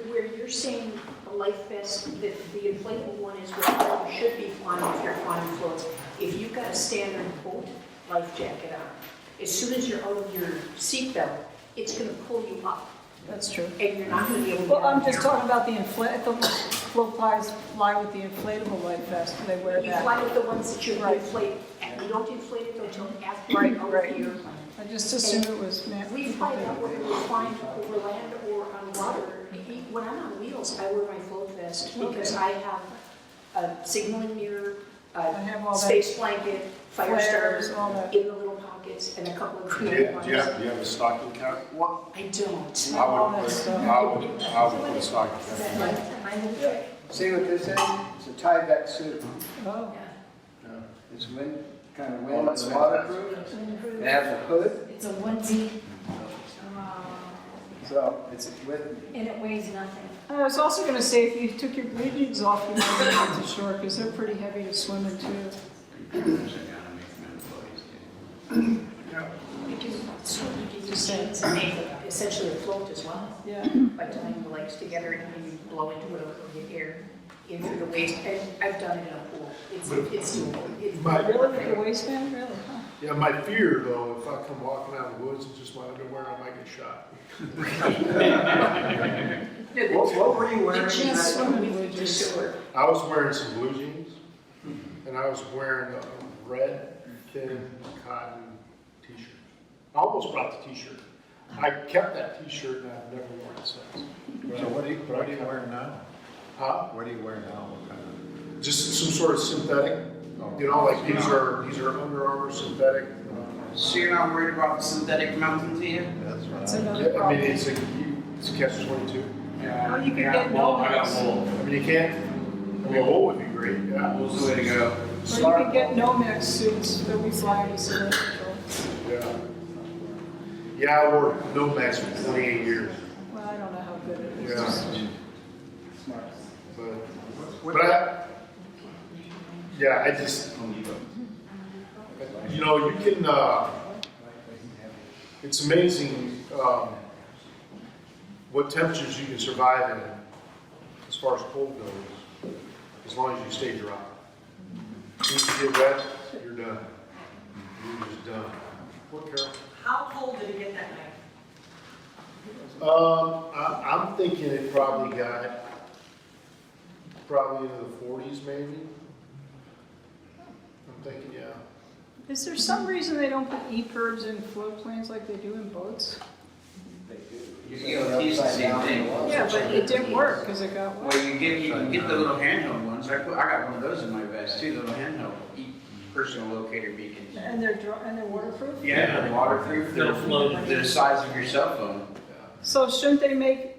Where you're saying the life vest, the inflatable one is what you should be flying if you're flying floats. If you've got a standard boat life jacket on, as soon as you're out of your seatbelt, it's gonna pull you up, That's true. and you're not gonna be able to get Well, I'm out just of your- talking about the float flies fly with the inflatable life vest, they wear You that. fly with the ones that you Right. inflate, and you don't inflate it until after you're out Right. of your. I just assumed it was meant. We fly that whether we're flying over land or on water. When I'm on wheels, I wear my float vest because I have a signaling mirror, I have all a that. space blanket, fire Flares, starter all that. in the little pockets, and a couple of Do you, creative do ones. you have a stocking cap? What? I don't. All I that would stuff. put a stocking Is cap. that right? My little trick? See what this is? It's a Tyvek suit. Oh, Yeah. It's wind, kind of Oh, wind that's and waterproof. It has a hood, It's a onesie, so it's with, and it weighs nothing. I was also gonna say, if you took your blue jeans off, you might get to shore, because they're pretty heavy to swim in too. Yeah. You can sort of get your Just saying. jeans and make essentially a float as well Yeah. by tying the legs together and then you blow into it or get air in through the waist. And I've done it in a pool. It's doable. It's Really, with the waistband, really? Huh. Yeah, my fear though, if I come walking out of the woods and just my underwear, I might get shot. what were you The wearing? jeans that- swim with the short. I was wearing some blue jeans, and I was wearing a red thin cotton t-shirt. I almost brought the t-shirt. I kept that t-shirt and I've never worn it since. So what are you wearing now? Huh? What are you wearing now? What kind of? Just some sort of synthetic, you know, like these are Under Armour synthetic. So you're not worried about the synthetic melting to you? That's what That's I. another Yeah, I mean, problem. it's a catch-22. Yeah. Well, you could get no I got mix. wool. I mean, you can't, I mean, wool would be great, yeah. Wool's the way to go. Or you could get Nomex suits that we fly with Civil Air Patrol. Yeah. Yeah, I wore Nomex for 28 years, Well, I don't know how good it is. yeah. What- But I just, you know, you can, it's amazing, what temperatures you can survive in as far as cold goes, as long as you stay dry. As soon as you get wet, you're done. You're just done. What, Carol? How cold did it get that night? I'm thinking it probably got into the 40s maybe. I'm thinking, yeah. Is there some reason they don't put EPIRBs in float planes like they do in boats? Your ELT's the same thing. Yeah, but it didn't work because it got wet. Well, you can get the little handheld ones. I got one of those in my vest too, little handheld. personal locator beacons. And they're waterproof? Yeah, they're waterproof, they'll float, they're the size of your cell phone. So shouldn't they make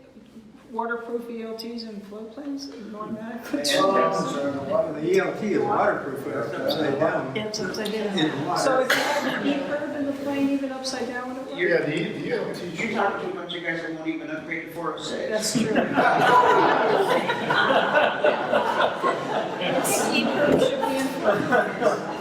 waterproof ELTs and floatplanes automatically? Well, the ELT is waterproof, but it's upside down. Yeah, it's upside down. In the water. So if you have an E-curve in the plane, even upside down, would it work? Yeah, the ELT. You talk to a bunch of guys that won't even upgrade to 406. That's true. E-curve should be in.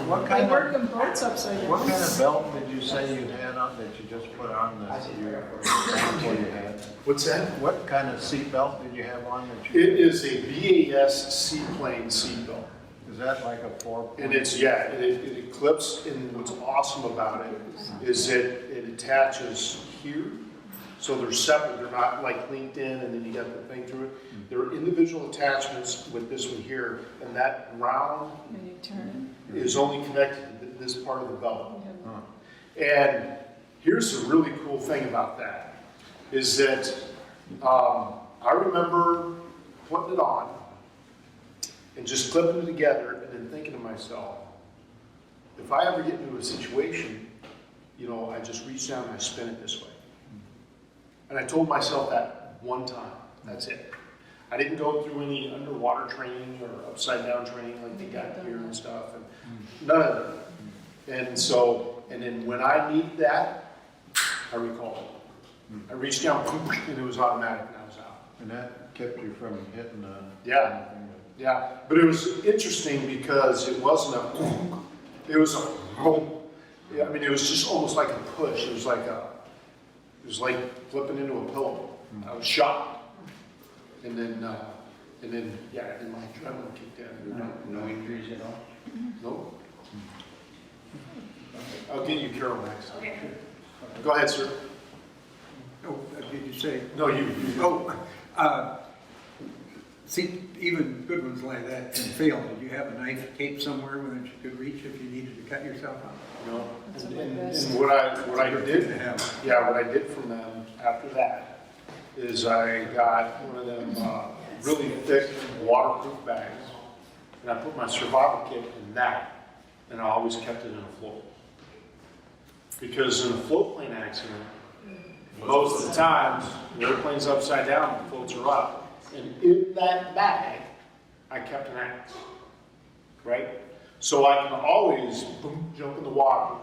What They kind work of, them boats upside down. what kind of belt did you say you had on, that you just put on before you had? What's that? What kind of seat belt did you have on that you? It is a BAS seaplane seatbelt. Is that like a 4? And it's, yeah, it clips, and what's awesome about it is that it attaches here. So they're separate, they're not like linked in and then you got the thing through it. There are individual attachments with this one here, and that round When you turn. is only connected to this part of the belt. you And here's the really cool thing about that, is that I remember putting it on and just clipping it together and then thinking to myself, if I ever get into a situation, you know, I just reach down and I spin it this way. And I told myself that one time, that's it. I didn't go through any underwater training or upside down training like they got here and stuff, and none of that. And so, and then when I need that, I recall it. I reached down and it was automatic and I was out. And that kept you from hitting the. Yeah. Yeah, but it was interesting because it wasn't a, it was a, yeah, I mean, it was just almost like a push. It was like flipping into a pillow. I was shocked. And then, yeah, and my adrenaline kicked in. No injuries at all? Nope. I'll get you Carol next. Okay. Go ahead, sir. Oh, did you say? No, you. Oh, see, even good ones like that can fail. Did you have a knife tape somewhere that you could reach if you needed to cut yourself off? No. That's And, my and best. what I did, To have. yeah, what I did from them after that is I got one of them really thick waterproof bags, and I put my survival kit in that, and I always kept it in a float. Because in a float plane accident, most of the times, the airplane's upside down, the floats are up. And in that bag, I kept an axe, right? So I can always boom, jump in the water,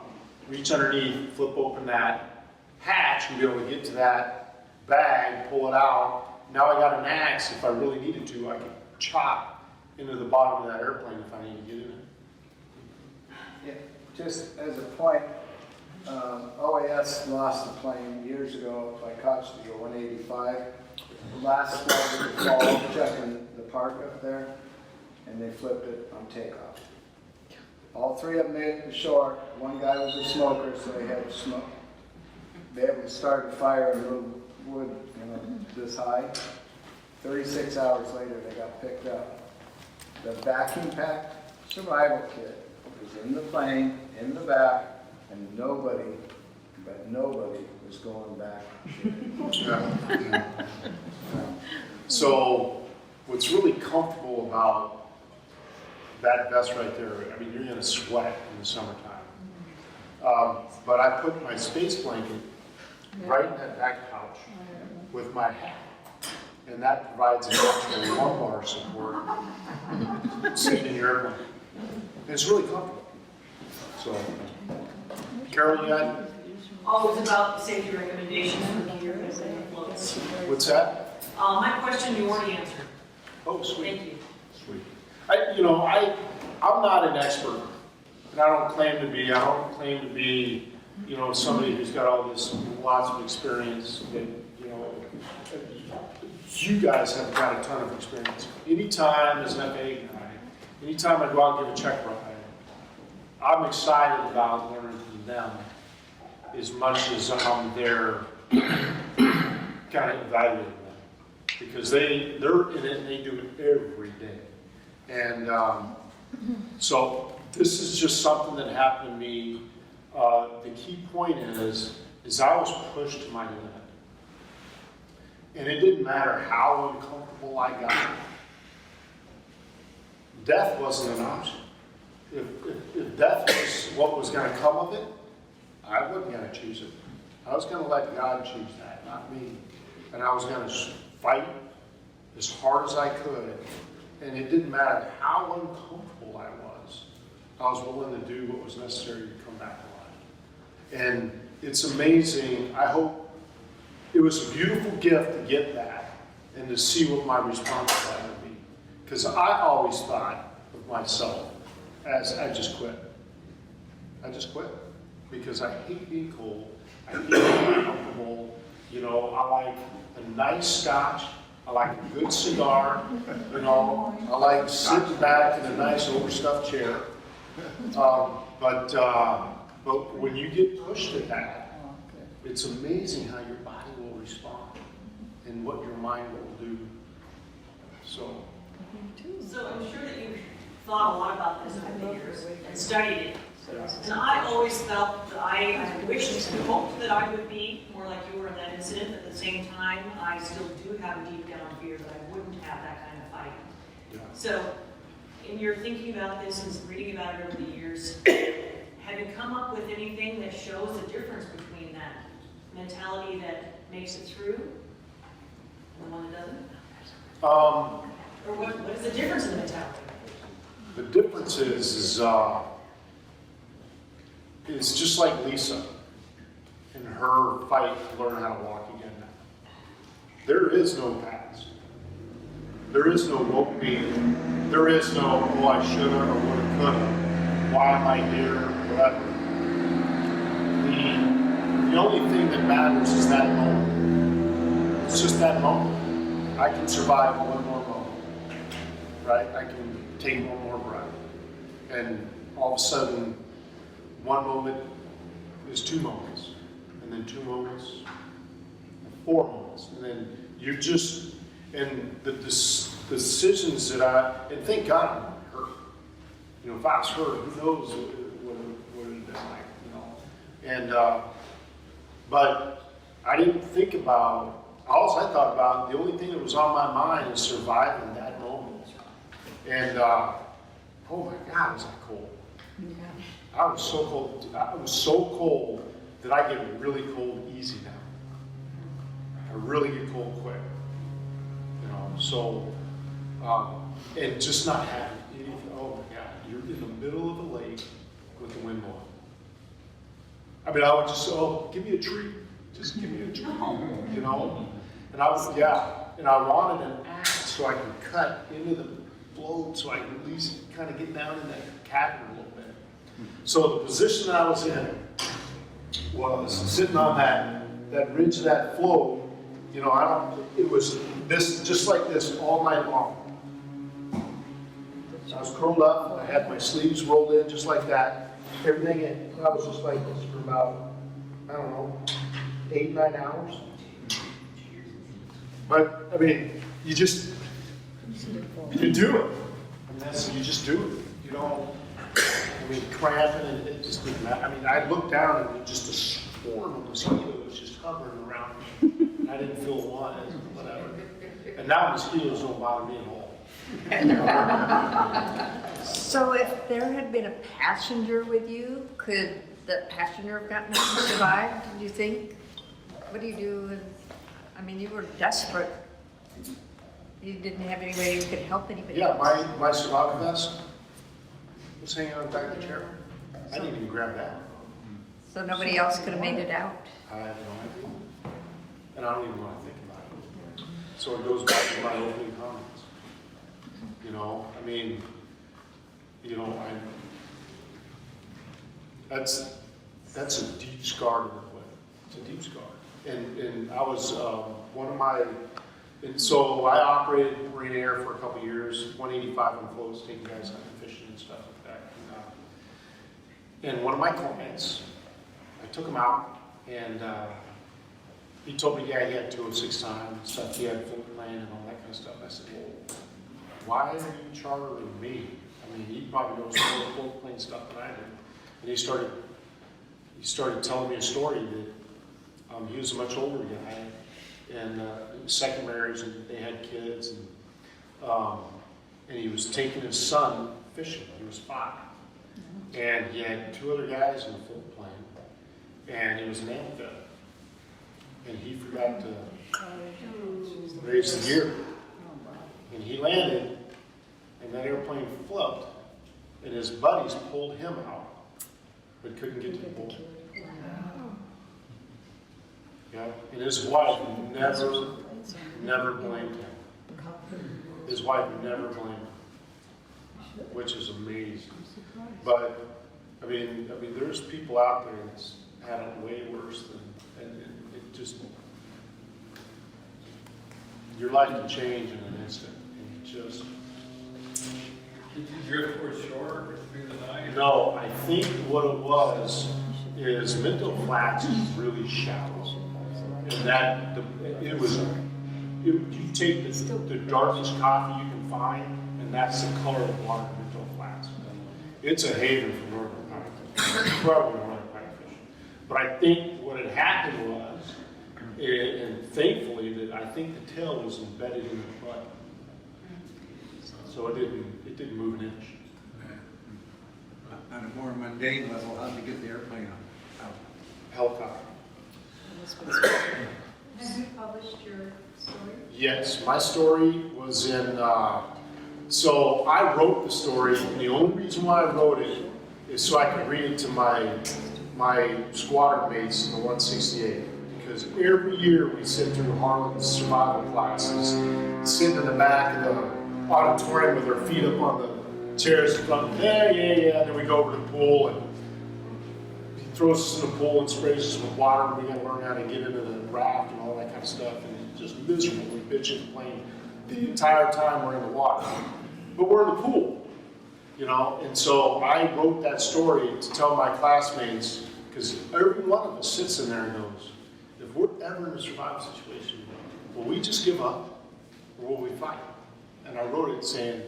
reach underneath, flip open that hatch and be able to get to that bag, pull it out. Now I got an axe. If I really needed to, I could chop into the bottom of that airplane if I need to get in it. Yeah, just as a point, OAS lost a plane years ago by Costa 185. The last flight of the fall, checking the park up there, and they flipped it on takeoff. All three of them made it to shore. One guy was a smoker, so he had to smoke. Be able to start a fire in little wood, you know, this high. 36 hours later, they got picked up. The vacuum pack survival kit was in the plane, in the back, and nobody was going back. So what's really comfortable about that vest right there, I mean, you're gonna sweat in the summertime. But I put my space blanket right in that back pouch with my hat. And that provides an actual lumbar support sitting in your airplane. And it's really comfortable. So, Carol, you got, Oh, it's about safety recommendations for gear and floats. what's that? My question you already answered. Oh, sweet. Thank you. Sweet. I'm not an expert, and I don't claim to be. I don't claim to be, you know, somebody who's got all this lots of experience. That, you know, you guys have got a ton of experience. Anytime as an FAA guy, anytime I go out and give a check ride, I'm excited about learning from them as much as I'm there kind of evaluating them. Because they're in it and they do it every day. And so this is just something that happened to me. The key point is I was pushed to my limit. And it didn't matter how uncomfortable I got. Death wasn't an option. if death was what was gonna come of it, I wasn't gonna choose it. I was gonna let God choose that, not me. And I was gonna fight as hard as I could. And it didn't matter how uncomfortable I was willing to do what was necessary to come back alive. And it's amazing. I hope it was a beautiful gift to get that and to see what my response to that would be. Because I always thought of myself as I just quit. I just quit. Because I hate being cold. I hate being uncomfortable. You know, I like a nice scotch. I like a good cigar. You know, I like sitting back in a nice overstuffed chair. But when you get pushed to that, it's amazing how your body will respond and what your mind will do. So I'm sure that you thought a lot about this over the years and studied it. And I always felt that I wished and hoped that I would be more like you were in that incident. At the same time, I still do have a deep down fear that I wouldn't have that kind of fight. yeah. So, in your thinking about this and reading about it over the years, have you come up with anything that shows the difference between that mentality that makes it through and the one that doesn't? Or what is the difference in the mentality? The difference is it's just like Lisa in her fight to learn how to walk again. There is no past. There is no woke me. There is no, oh, I should have or would have, could have. Why am I here? Whatever. The only thing that matters is that moment. It's just that moment. I can survive one more moment. Right? I can take one more breath. And all of a sudden, one moment is 2 moments. And then 2 moments, and 4 moments. And then you just, and the decisions that and thank God I'm not hurt. You know, if I was hurt, who knows what it would have been like, you know. And, but I didn't think about, all I thought about, the only thing that was on my mind is surviving that moment. And, oh my God, was I cold. I was so cold. I was so cold that I get really cold easy now. I really get cold quick. You know, so, and just not having anything. Oh my God, you're in the middle of a lake with the wind blowing. I mean, I would just, oh, give me a tree. Just give me a tree. You know? And I was, yeah. And I wanted an axe so I could cut into the float so I could at least kind of get down in that cavern a little bit. So the position that I was in was sitting on that ridge of that float. You know, it was this, just like this all night long. I was curled up, I had my sleeves rolled in just like that. Everything in, I was just like this for about, I don't know, 8, 9 hours. But, I mean, you do it. I mean, you just do it. You don't, I mean, cramping, and it just didn't matter. I mean, I looked down and just a swarm of mosquitoes just hovering around me. I didn't feel one, whatever. And now mosquitoes don't bother me at all. So if there had been a passenger with you, could the passenger have gotten up and survived, do you think? What do you do? I mean, you were desperate. You didn't have any way you could help anybody Yeah, else. my survival vest was hanging on the back of the chair. I didn't even grab that. So nobody else could have made it out. I have no idea. And I don't even want to think about it. So it goes back to my opening comments. You know, I mean, you know, that's a deep scar to live with. It's a deep scar. And I was and so I operated Marine Air for a couple years, 185 on floats, taking guys hunting, fishing and stuff like that. And one of my clients, I took him out, and he told me, yeah, he had 206 time and stuff, he had float plan and all that kind of stuff. I said, well, why are you chartering me? I mean, he probably knows more float plane stuff than I do. And he started telling me a story that he was a much older guy, and second marriage, and they had kids, and he was taking his son fishing. He was 5, And he had 2 other guys in the float plane, and it was an amphibian. And he forgot to raise the gear. And he landed, and that airplane flipped, and his buddies pulled him out, but couldn't get to the pole. Yeah, and his wife never blamed him. His wife never blamed him, which is amazing. But I mean, there's people out there that's had it way worse than, and it just, your life can change in an instant. And you just. Did you drift towards shore through the night? No, I think what it was is Minto Flats is really shallow. And that, you take the darkest coffee you can find, and that's the color of water in Minto Flats. It's a haven for northern pike, incredible northern pike fishing. But I think what had happened was, and thankfully, that I think the tail was embedded in the mud. So it didn't move an inch. On a more mundane level, how'd you get the airplane out? Helicopter. Have you published your story? Yes, my story was in, so I wrote the story, and the only reason why I wrote it is so I could read it to my squadron mates in the 168. Because every year we sit through Harlan's survival classes, sitting in the back of the auditorium with our feet up on the chairs in front, yeah, then we go over to the pool, and he throws us in the pool and sprays us with water, and we gotta learn how to get into the raft and all that kind of stuff, and it's just miserable. We bitch and complain the entire time we're in the water. But we're in the pool, you know, and so I wrote that story to tell my classmates, because every one of us sits in there and goes, if we're ever in a survival situation, will we just give up, or will we fight? And I wrote it saying,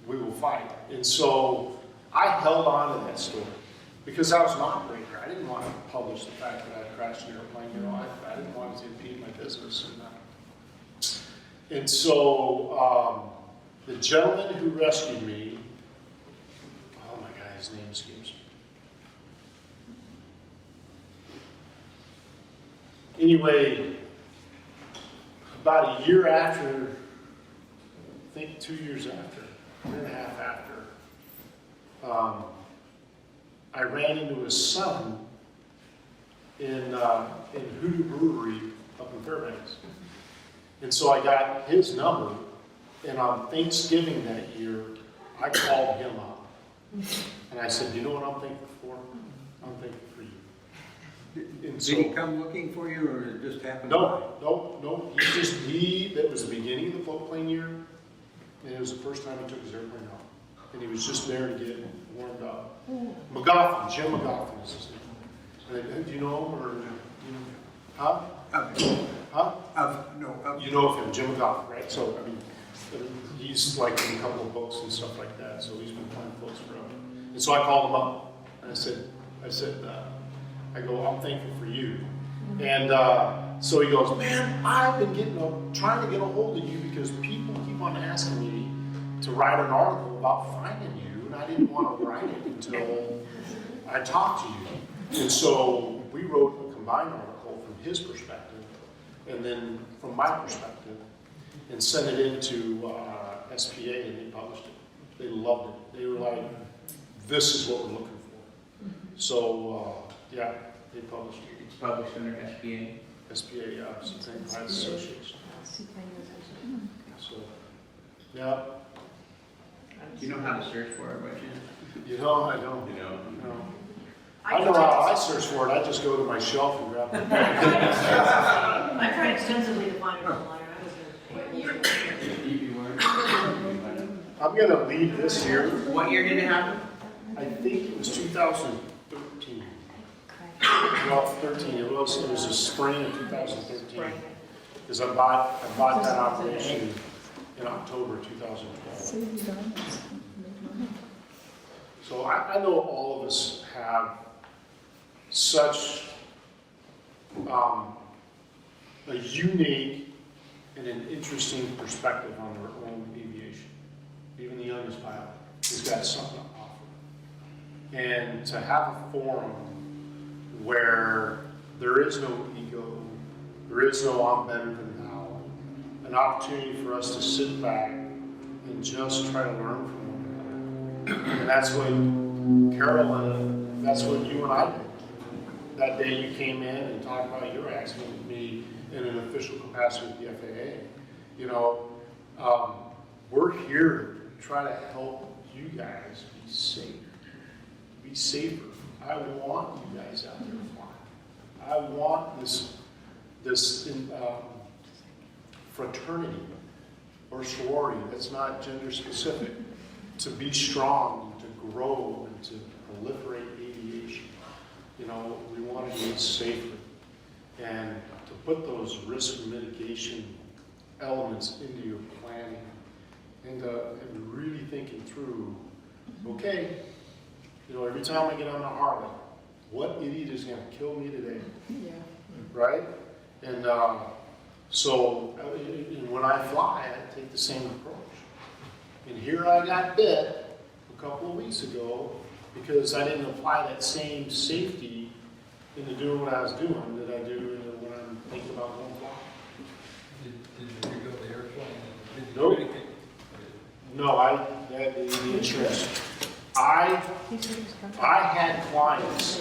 we will fight. And so I held on to that story because I was an operator. I didn't want to publish the fact that I crashed an airplane. You know, I didn't want to impede my business. And so the gentleman who rescued me, oh my God, his name escapes me. Anyway, about a year after, I think 2 years after, a year and a half after, I ran into his son in Hoodoo Brewery up in Fairbanks. And so I got his number, and on Thanksgiving that year, I called him up. And I said, you know what I'm thankful for? I'm thankful for you. And Did he come looking for you, or it just happened? No. That was the beginning of the float plane year, and it was the first time he took his airplane out. And he was just there to get warmed up. McGoffin, Jim McGoffin is his name. Do you know him, or, you know, huh? You know of him, Jim McGoffin, right? So, I mean, he's like in a couple of books and stuff like that, so he's been playing floats forever. And so I called him up, and I said, I go, I'm thankful for you. And so he goes, man, I've been trying to get a hold of you because people keep on asking me to write an article about finding you, and I didn't want to write it until I talked to you. And so we wrote a combined article from his perspective, and then from my perspective, and sent it into SPA, and they published it. They loved it. They were like, this is what we're looking for. So, yeah, they published it. It's published under SPA. SPA, yeah, Seaplane Pilots Association. So, yeah. Do you know how to search for it by chance? You know, I don't. You know. No. I know how I search for it. I just go to my shelf and grab it. I tried extensively to find it online. You weren't. I'm going to leave this here. What year did it happen? I think it was 2013. Well, 13. It was the spring of 2013. Because I bought that operation in October 2012. So I know all of us have such a unique and an interesting perspective on their own aviation. Even the youngest pilot has got something to offer. And to have a forum where there is no ego, there is no I'm better than thou, an opportunity for us to sit back and just try to learn from one another. And that's what Carolyn, that's what you and I did. That day you came in and talked about your accident with me in an official capacity with the FAA. You know, we're here to try to help you guys be safe, be safer. I want you guys out there flying. I want this fraternity or sorority that's not gender specific to be strong, to grow, and to proliferate aviation. You know, we want to get safer and to put those risk mitigation elements into your planning and really thinking through, okay, you know, every time I get on a Harley, what idiot is going to kill me today? Yeah. Right? And so when I fly, I take the same approach. And here I got bit a couple of weeks ago because I didn't apply that same safety into doing what I was doing that I do when I'm thinking about going fly. Did you rebuild the airplane? Did you Nope. mitigate? No, the insurance. I had clients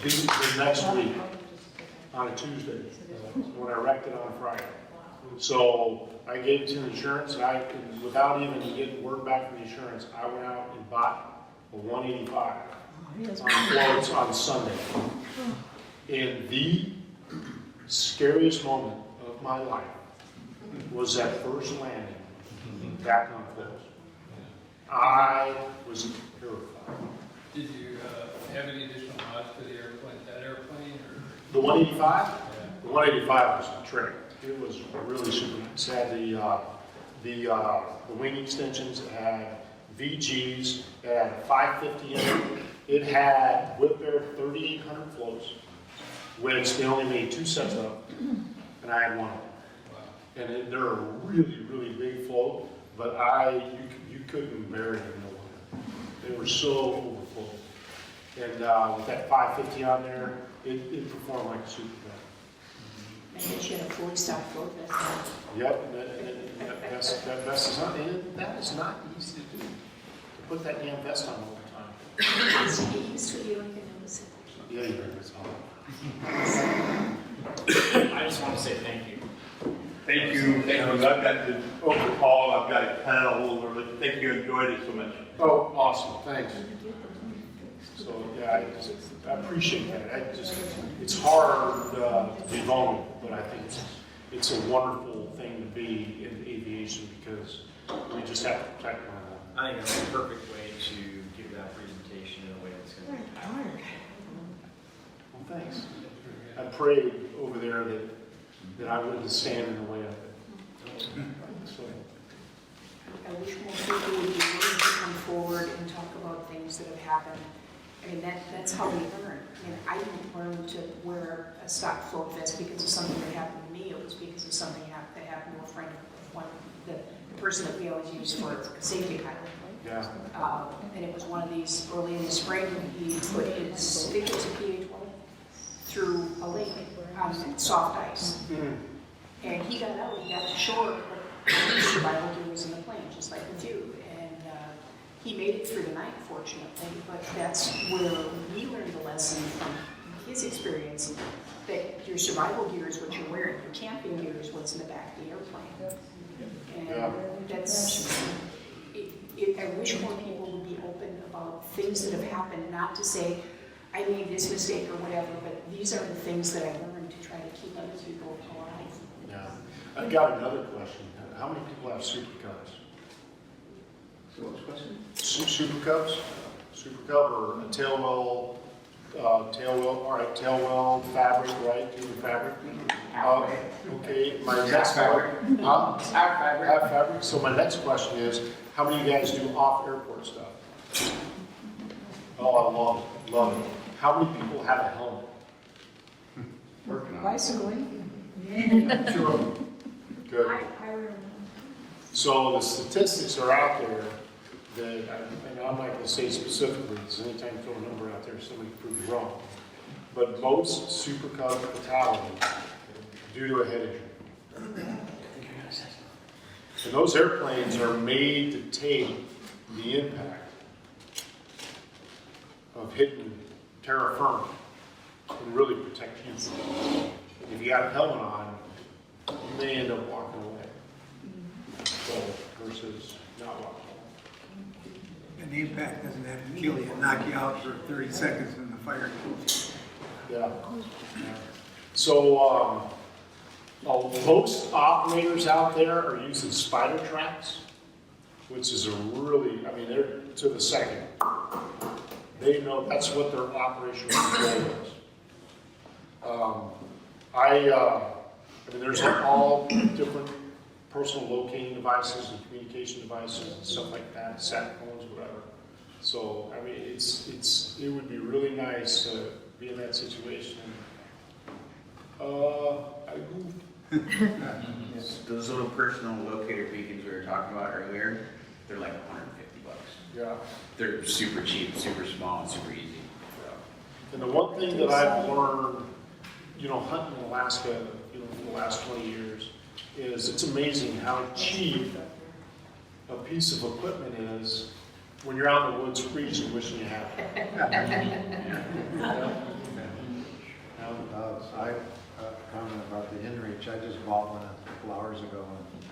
the next week on a Tuesday when I wrecked it on a Friday. So I gave it to the insurance, and without even getting word back from the insurance, I went out and bought a 185 on floats on Sunday. And the scariest moment of my life was that first landing back on floats. I was terrified. Did you have any additional mods to the airplane, that airplane, or? The 185? Yeah. The 185 was a trick. It was really super nice. It had the wing extensions, it had VGs, it had a 550 in it. It had Whip Air 3800 floats, which they only made 2 sets of, and I had one of them. Wow. And they're a really, really big float, but you couldn't bury them nowhere. They were so overfull. And with that 550 on there, it performed like a super gun. And then she had a fully stocked float vest. Yep, and that vest is not, and that is not easy to do. To put that damn vest on all the time. So you don't even notice it. Yeah, you're right, it's hard. I just want to say thank you. Thank you. I've got the overhaul, I've got a panel holder, thank you, enjoyed it so much. Oh, awesome, thanks. So, yeah, I appreciate that. It's hard to be vulnerable, but I think it's a wonderful thing to be in aviation because we just have to protect one another. I think it's a perfect way to give that presentation in a way that's going to be tired. Well, thanks. I prayed over there that I wouldn't stand in the way of it. So, I wish more people would be willing to come forward and talk about things that have happened. I mean, that's how we learn. I mean, I didn't learn to wear a stock float vest because of something that happened to me. It was because of something that happened to a friend of one, the person that we always use for a safety pilot. yeah. And it was one of these early in the spring. He put his, I think it was a PH-1, through a lake on soft ice. And he got out, he got to shore, but his survival gear was in the plane, just like with you. And he made it through the night, fortunately, but that's where we learned the lesson from his experience, that your survival gear is what you're wearing. Your camping gear is what's in the back of the airplane. And that's, I wish more people would be open about things that have happened, not to say, I made this mistake or whatever, but these are the things that I learned to try to keep other people alive. Yeah. I've got another question. How many people have Super Cubs? So what's the question? Super Cubs? Super Cub or a tail well, all right, tail well fabric, right? Human fabric. Okay, my next question. Half fabric. Half fabric. So my next question is, how many of you guys do off-airport stuff? Oh, I love it. How many people have a helmet? Working on it. Bicycling. Good. So the statistics are out there that, and I'm not gonna say specifically, because anytime you throw a number out there, somebody can prove you wrong. But most Super Cub fatalities due to a head injury. And those airplanes are made to take the impact of hitting terra firma and really protect you. If you got a helmet on, you may end up walking away. So, versus not walking away. And the impact doesn't have to kill you, knock you out for 30 seconds and the fire goes. Yeah. So, most operators out there are using spider tracks, which is a really, I mean, they're to the second. They know that's what their operational control is. I mean, there's all different personal locating devices and communication devices and stuff like that, sat phones, whatever. So, I mean, it would be really nice to be in that situation. I Those little personal locator beacons we were talking about earlier, they're like $150. Yeah. They're super cheap, super small, and super easy. And the one thing that I've learned, you know, hunting in Alaska, you know, for the last 20 years, is it's amazing how cheap a piece of equipment is when you're out in the woods freezing, wishing you had it. I comment about the inReach. I just bought one a couple hours ago and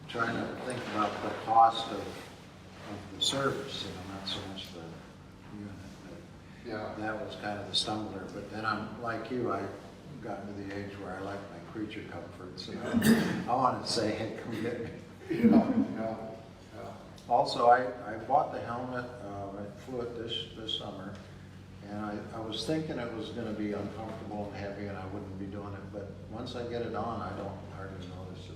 trying to think about the cost of the service, you know, not so much the unit. But Yeah. that was kind of the stumbler. But then I'm like you, I've gotten to the age where I like my creature comforts. And I wanted to say, hey, come get me. Yeah. Also, I bought the helmet, I flew it this summer, and I was thinking it was gonna be uncomfortable and heavy and I wouldn't be doing it, but once I get it on, I don't hardly notice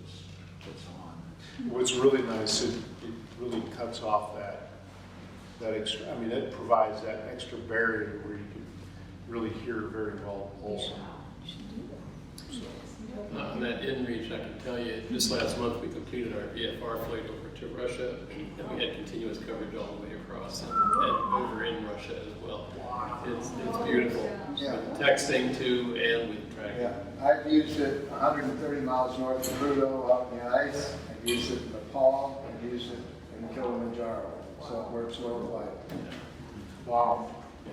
it's on. What's really nice, it really cuts off that extra, I mean, it provides that extra barrier where you can really hear very well also. On that inReach, I can tell you, this last month we completed our VFR flight over to Russia, and we had continuous coverage all the way across and over in Russia as well. It's beautiful. Yeah. With texting too, and with tracking. Yeah, I've used it 130 miles north of Pluto out in the ice. I've used it in Nepal. I've used it in Kilimanjaro. So it works worldwide. Wow.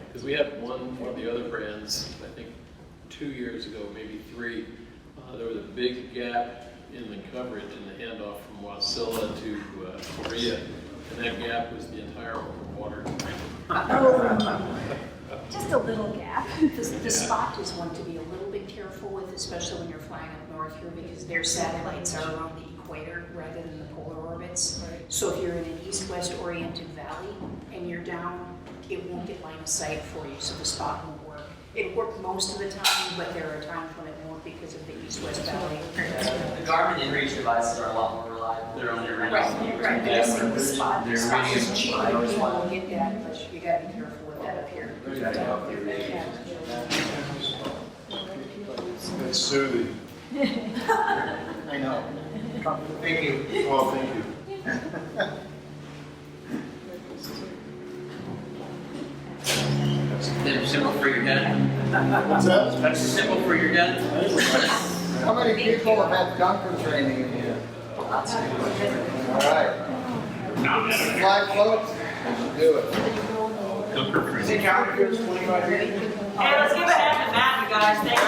Because we had one of the other brands, I think 2 years ago, maybe 3, there was a big gap in the coverage in the handoff from Wasilla to Korea, and that gap was the entire open water. Just a little gap. The spot is one to be a little bit careful with, especially when you're flying up north here, because their satellites are around the equator rather than the polar orbits. So if you're in an east-west oriented valley and you're down, it won't get line of sight for you, so the spot won't work. It'll work most of the time, but there are times when it won't because of the east-west valley. The Garmin inReach devices are a lot more reliable. They're on your Right, but I think the spot They're is really- cheap, people will get that, but you gotta be careful with that up here. It's soothing. I know. Thank you. Well, thank you. They're simple for your gun. What's that? That's simple for your gun. How many people have had Dunker training in here? All right. Fly floats? Do it. Is it counted here? It's 25 years? Hey, let's give a hand to Matt, you guys. Thank